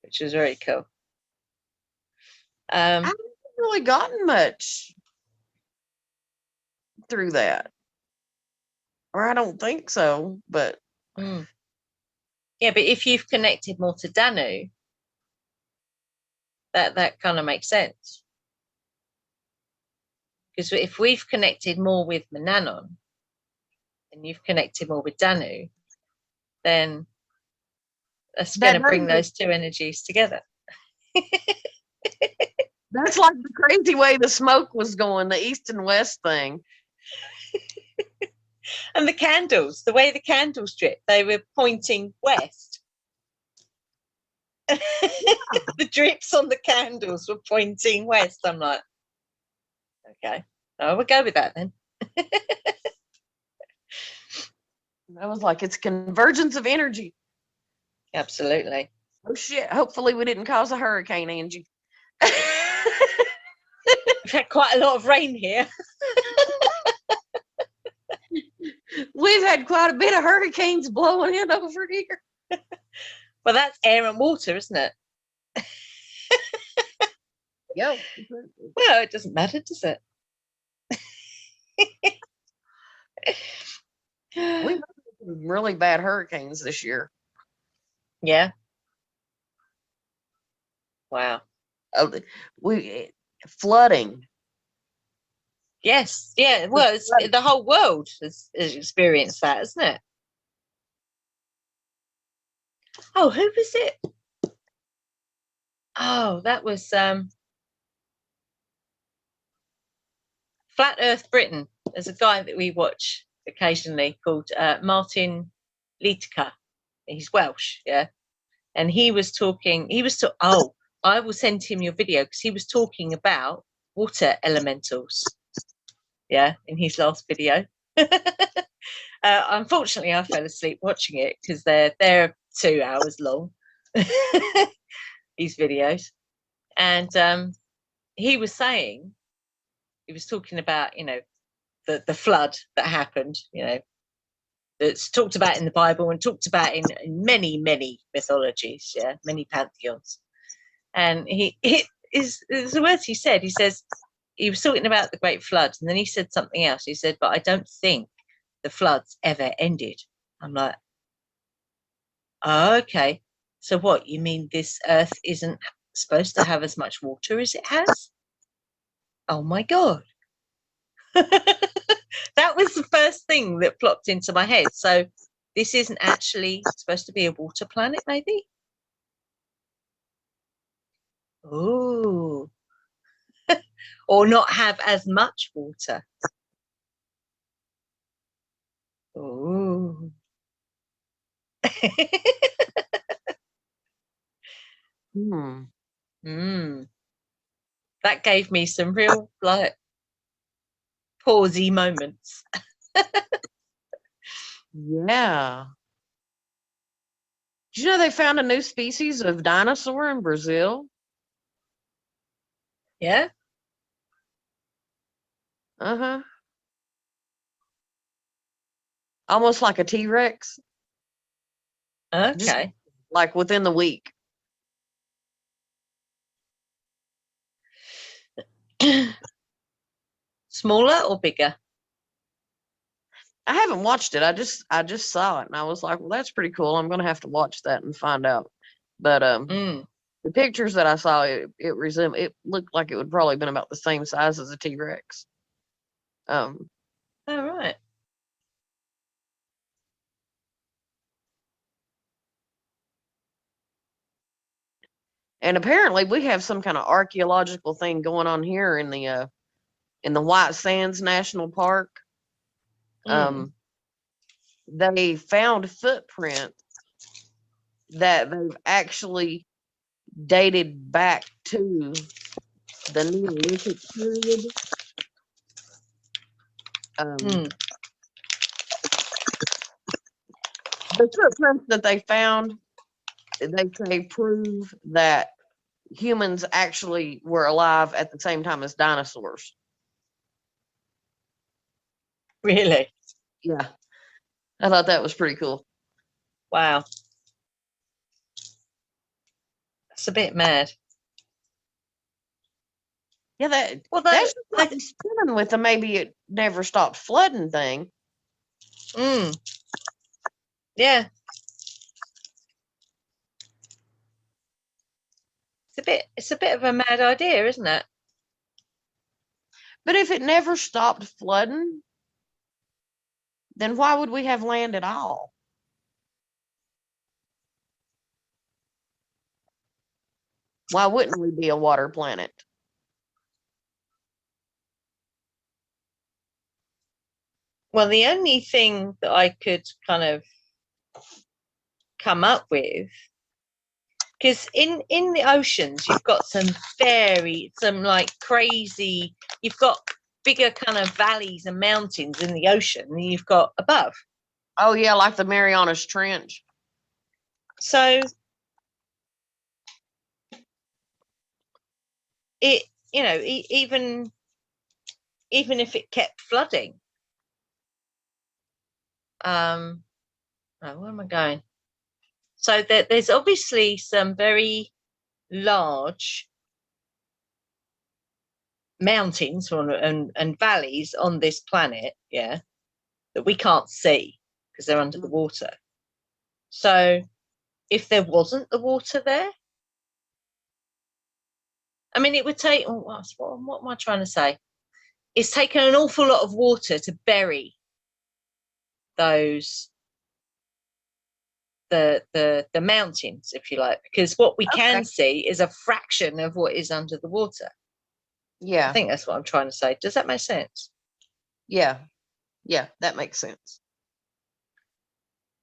which was very cool. I haven't really gotten much through that, or I don't think so, but yeah, but if you've connected more to Danu, that kind of makes sense, because if we've connected more with Mananon and you've connected more with Danu, then that's going to bring those two energies together. That's like the crazy way the smoke was going, the east and west thing. And the candles, the way the candles dripped, they were pointing west. The drips on the candles were pointing west. I'm like, okay, we'll go with that then. I was like, it's convergence of energy. Absolutely. Oh shit, hopefully we didn't cause a hurricane, Angie. We've had quite a lot of rain here. We've had quite a bit of hurricanes blowing in over here. Well, that's air and water, isn't it? Yep. Well, it doesn't matter, does it? We've had some really bad hurricanes this year. Yeah. Wow. Oh, flooding. Yes. Yeah. Well, the whole world has experienced that, hasn't it? Oh, who was it? Oh, that was Flat Earth Britain. There's a guy that we watch occasionally called Martin Liedtke. He's Welsh, yeah. And he was talking. I will send him your video, because he was talking about water elementals. Yeah, in his last video. Unfortunately, I fell asleep watching it, because they're 2 hours long. These videos, and he was talking about, you know, the flood that happened, you know, that's talked about in the Bible and talked about in many mythologies, yeah, many pantheons. And the words he said. He says he was talking about the Great Flood, and then he said something else. He said, "But I don't think the floods ever ended." I'm like, oh, okay. So what, you mean this earth isn't supposed to have as much water as it has? Oh my God. That was the first thing that plopped into my head. So this isn't actually supposed to be a water planet, maybe? Ooh. Or not have as much water. Ooh. That gave me some real, like, pausey moments. Yeah. Did you know they found a new species of dinosaur in Brazil? Yeah. Uh-huh. Almost like a T-Rex. Okay. Just like within the week. Smaller or bigger? I haven't watched it. I just saw it and I was like, well, that's pretty cool. I'm gonna have to watch that and find out. But the pictures that I saw, it looked like it would probably been about the same size as a T-Rex. All right. And apparently we have some kind of archaeological thing going on here in the White Sands National Park. They found footprints that they've actually dated back to the Neolithic period. The footprints that they found, they say, prove that humans actually were alive at the same time as dinosaurs. Really? Yeah. I thought that was pretty cool. Wow. That's a bit mad. Yeah, that's like spinning with the maybe it never stopped flooding thing. Yeah. It's a bit of a mad idea, isn't it? But if it never stopped flooding, then why would we have land at all? Why wouldn't we be a water planet? Well, the only thing that I could kind of come up with, because in the oceans you've got some like crazy, you've got bigger kind of valleys and mountains in the ocean than you've got above. Oh yeah, like the Marianas Trench. So it, you know, even if it kept flooding, oh, where am I going? So there's obviously some very large mountains and valleys on this planet, yeah, that we can't see because they're under the water. So if there wasn't the water there, I mean, it would take, what am I trying to say? It's taken an awful lot of water to bury those the mountains, if you like, because what we can see is a fraction of what is under the water. Yeah, I think that's what I'm trying to say. Does that make sense? Yeah, that makes sense.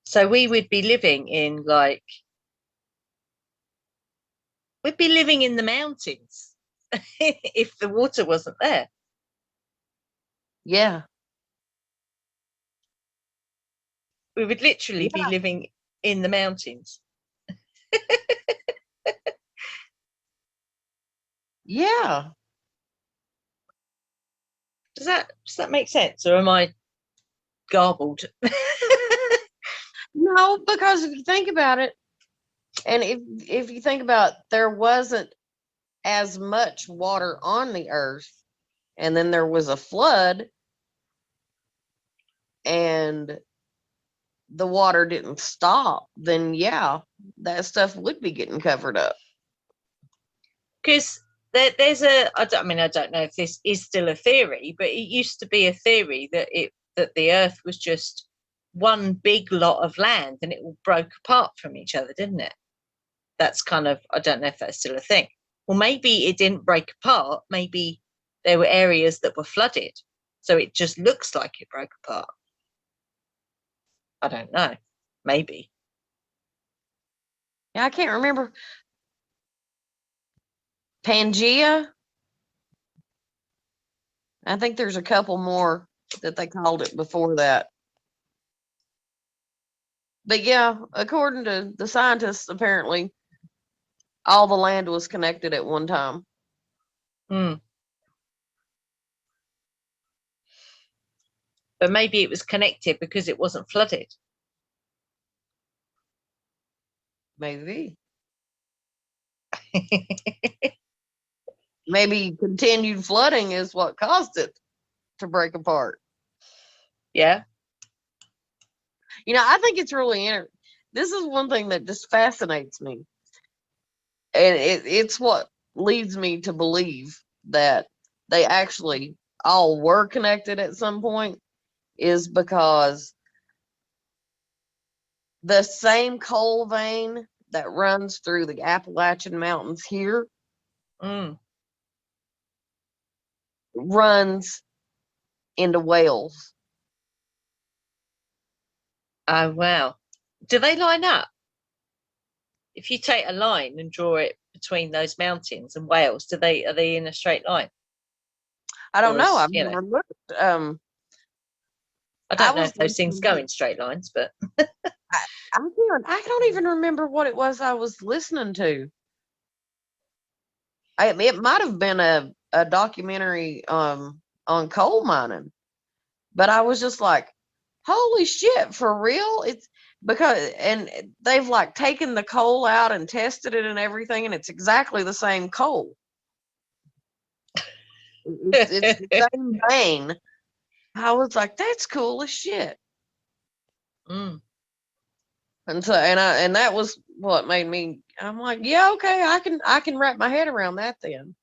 So we would be living in we'd be living in the mountains if the water wasn't there. Yeah. We would literally be living in the mountains. Yeah. Does that make sense, or am I garbled? No, because if you think about it, and if you think about, there wasn't as much water on the earth, and then there was a flood, and the water didn't stop, then yeah, that stuff would be getting covered up. Because there's I don't know if this is still a theory, but it used to be a theory that the earth was just one big lot of land and it all broke apart from each other, didn't it? That's kind of, I don't know if that's still a thing. Well, maybe it didn't break apart. Maybe there were areas that were flooded. So it just looks like it broke apart. I don't know. Maybe. Yeah, I can't remember. Pangea. I think there's a couple more that they called it before that. But yeah, according to the scientists, apparently all the land was connected at one time. But maybe it was connected because it wasn't flooded. Maybe. Maybe continued flooding is what caused it to break apart. Yeah. You know, I think it's really interesting. This is one thing that just fascinates me. And it's what leads me to believe that they actually all were connected at some point, is because the same coal vein that runs through the Appalachian Mountains here runs into Wales. Oh, wow. Do they line up? If you take a line and draw it between those mountains and Wales, are they in a straight line? I don't know. I've never looked. I don't know if those things go in straight lines, but I don't even remember what it was I was listening to. It might have been a documentary on coal mining, but I was just like, holy shit, for real? It's because, and they've like taken the coal out and tested it and everything, and it's exactly the same coal. It's the same vein. I was like, that's cool as shit. And so, and that was what made me. I'm like, yeah, okay, I can wrap my head around that then.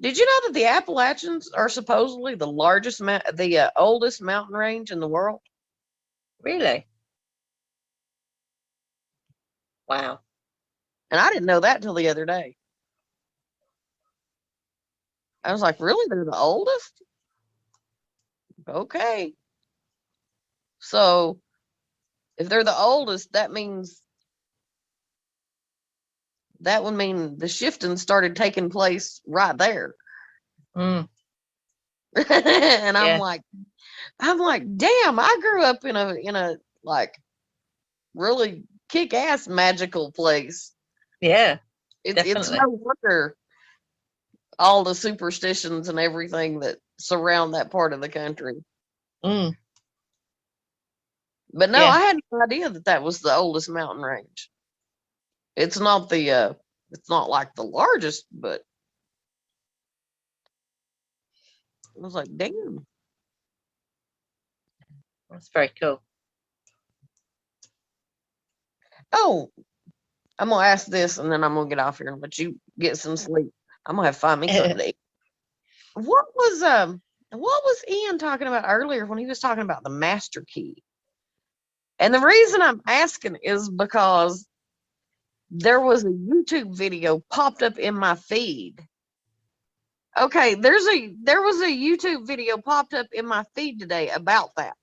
Did you know that the Appalachians are supposedly the largest, the oldest mountain range in the world? Really? Wow. And I didn't know that till the other day. I was like, really? They're the oldest? Okay. So if they're the oldest, that means that would mean the shifting started taking place right there. And I'm like, damn, I grew up in a like really kick-ass magical place. Yeah. It's no wonder all the superstitions and everything that surround that part of the country. But no, I had no idea that was the oldest mountain range. It's not it's not like the largest, but I was like, damn. That's very cool. Oh, I'm gonna ask this and then I'm gonna get off here and let you get some sleep. I'm gonna have to find me something to eat. What was Ian talking about earlier when he was talking about the master key? And the reason I'm asking is because there was a YouTube video popped up in my feed. Okay, there was a YouTube video popped up in my feed today about that.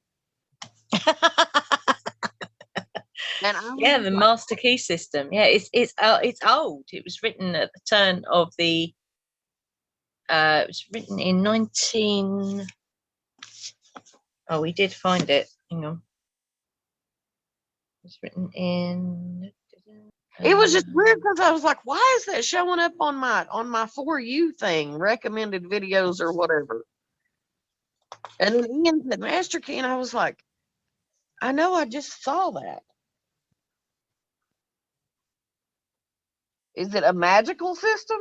And the master key system. Yeah, it's old. It was written at the turn of the. It was written in 19. Oh, we did find it. Hang on. It was written in. It was just weird because I was like, why is that showing up on my For You thing, recommended videos or whatever? And then Ian said master key, and I was like, I know, I just saw that. Is it a magical system?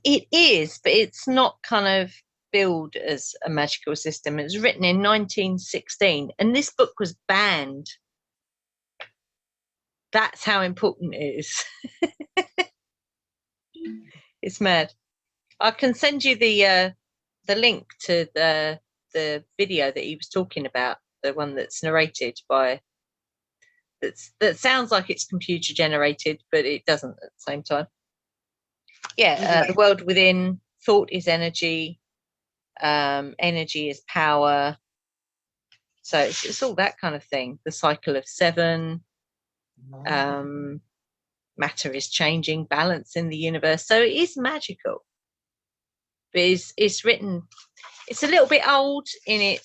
It is, but it's not kind of billed as a magical system. It was written in 1916, and this book was banned. That's how important it is. It's mad. I can send you the link to the the video that he was talking about, the one that's narrated by, that sounds like it's computer generated, but it doesn't at the same time. Yeah, the world within, thought is energy, energy is power. So it's all that kind of thing. The cycle of 7, matter is changing, balance in the universe. So it is magical. But it's written, it's a little bit old in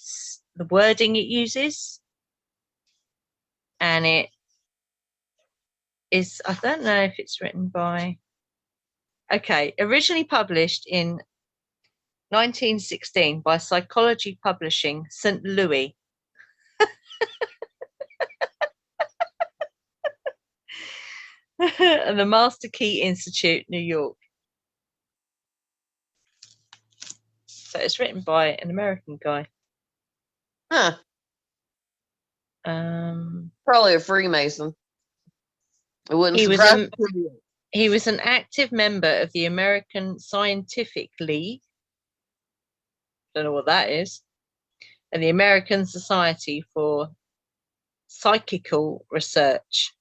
the wording it uses. And it is, I don't know if it's written by, okay, originally published in 1916 by Psychology Publishing, St. Louis. And the Master Key Institute, New York. So it's written by an American guy. Huh. Probably a Freemason. It wouldn't surprise me. He was an active member of the American Scientific League. Don't know what that is. And the American Society for Psychical Research.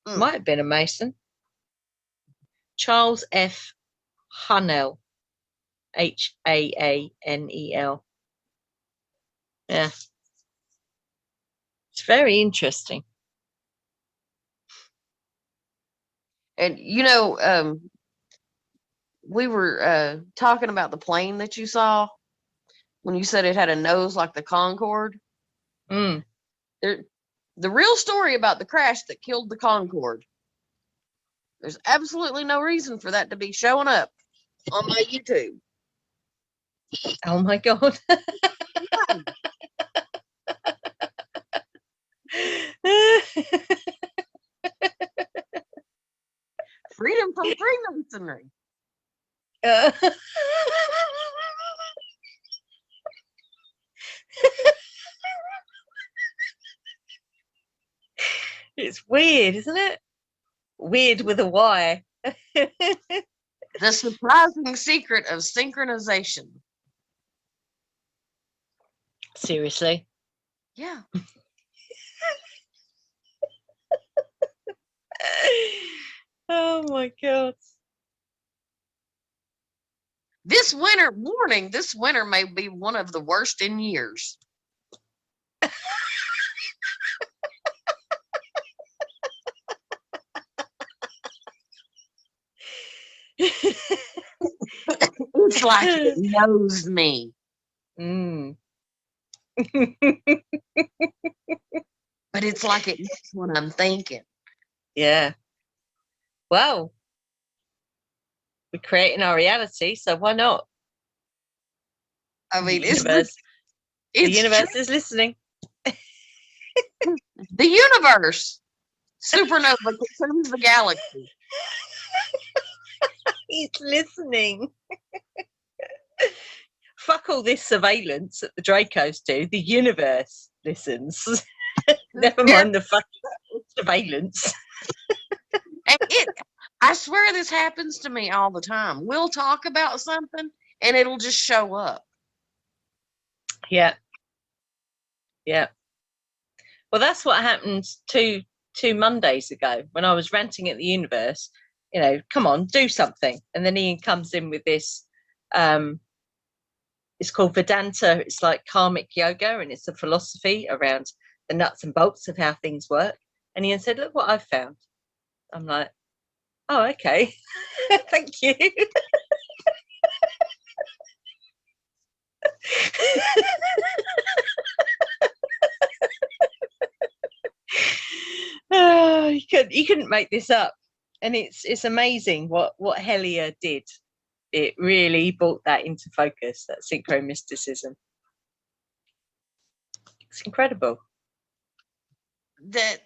Might have been a Mason. Charles F. Hunnell. Haanel. Yeah. It's very interesting. And we were talking about the plane that you saw when you said it had a nose like the Concorde. The real story about the crash that killed the Concorde. There's absolutely no reason for that to be showing up on my YouTube. Oh my God. Freedom from Freemasonry. It's weird, isn't it? Weird with a Y. The surprising secret of synchronization. Seriously? Yeah. Oh my God. This winter may be one of the worst in years. It's like it knows me. But it's like it knows what I'm thinking. Yeah. Well, we're creating our reality, so why not? I mean, the universe is listening. The universe. Supernova consumes the galaxy. He's listening. Fuck all this surveillance that the Dracos do. The universe listens. Never mind the fucking surveillance. And I swear this happens to me all the time. We'll talk about something and it'll just show up. Yeah. Yeah. Well, that's what happened two Mondays ago when I was ranting at the universe. Come on, do something. And then Ian comes in with this. It's called Vedanta. It's like karmic yoga, and it's a philosophy around the nuts and bolts of how things work. And Ian said, "Look what I've found." I'm like, "Oh, okay, thank you." Oh, you couldn't make this up, and it's amazing what Helia did. It really brought that into focus, that synchromysticism. It's incredible. That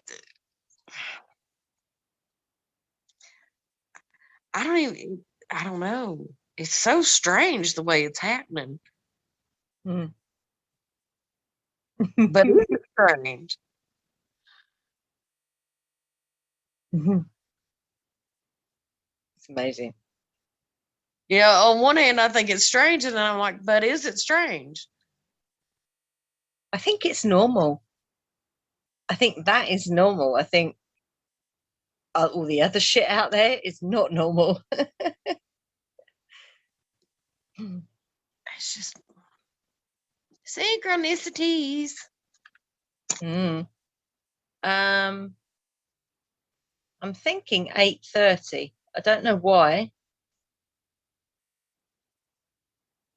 I don't know. It's so strange the way it's happening. But it's strange. It's amazing. Yeah, on one hand, I think it's strange, and then I'm like, but is it strange? I think it's normal. I think that is normal. I think all the other shit out there is not normal. It's just synchronicities. I'm thinking 8:30. I don't know why.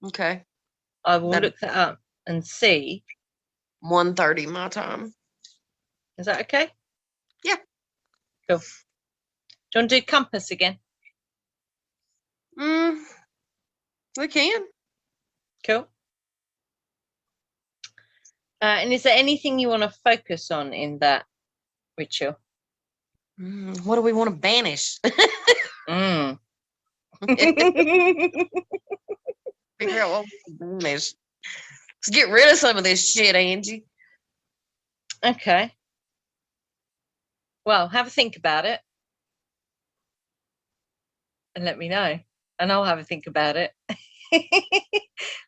Okay. I will look that up and see. 1:30 my time. Is that okay? Yeah. Cool. Do you want to do compass again? We can. Cool. And is there anything you want to focus on in that ritual? What do we want to banish? Figure out what we can banish. Let's get rid of some of this shit, Angie. Okay. Well, have a think about it. And let me know. And I'll have a think about it.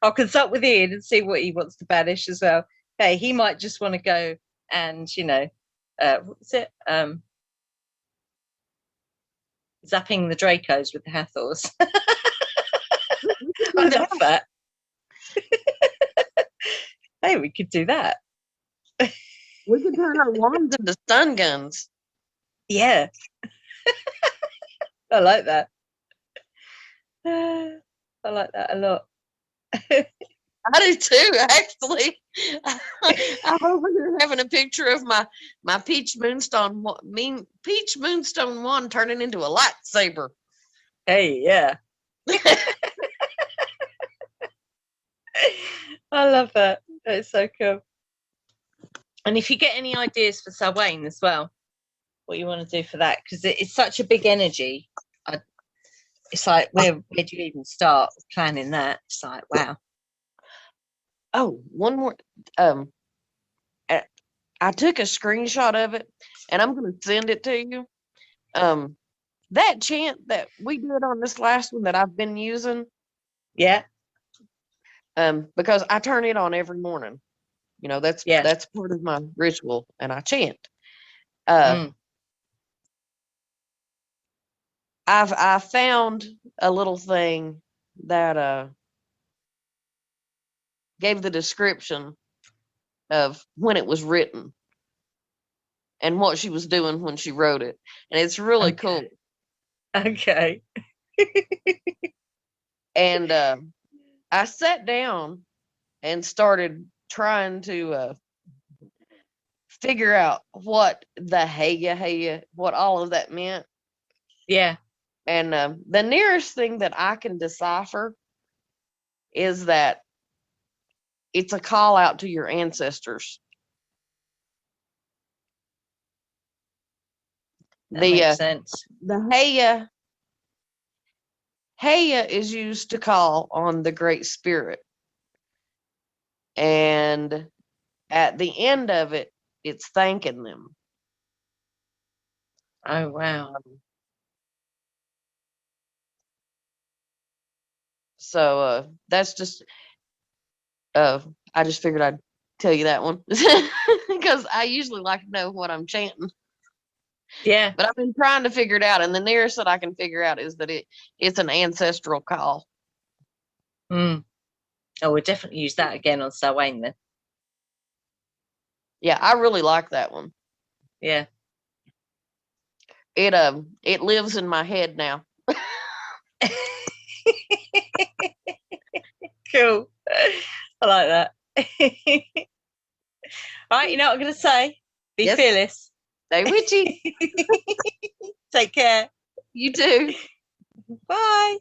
I'll consult with Ian and see what he wants to banish as well. Hey, he might just want to go and, what's it? Zapping the Dracos with the Hathors. I love that. Hey, we could do that. We could turn our wands into stun guns. Yeah. I like that. I like that a lot. I do too, actually. I'm over here having a picture of my peach moonstone wand turning into a lightsaber. Hey, yeah. I love that. That's so cool. And if you get any ideas for Samhain as well, what you want to do for that, because it's such a big energy. It's like, where do you even start planning that? It's like, wow. Oh, one more. I took a screenshot of it, and I'm going to send it to you. That chant that we did on this last one that I've been using. Yeah. Because I turn it on every morning. That's part of my ritual, and I chant. I found a little thing that gave the description of when it was written and what she was doing when she wrote it, and it's really cool. Okay. And I sat down and started trying to figure out what the heya, what all of that meant. Yeah. And the nearest thing that I can decipher is that it's a call out to your ancestors. That makes sense. The heya is used to call on the Great Spirit. And at the end of it, it's thanking them. Oh, wow. So that's just, I just figured I'd tell you that one because I usually like to know what I'm chanting. Yeah. But I've been trying to figure it out, and the nearest that I can figure out is that it's an ancestral call. Oh, we'll definitely use that again on Samhain then. Yeah, I really like that one. Yeah. It lives in my head now. Cool. I like that. All right, you know what I'm going to say? Be fearless. Stay witchy. Take care. You too. Bye.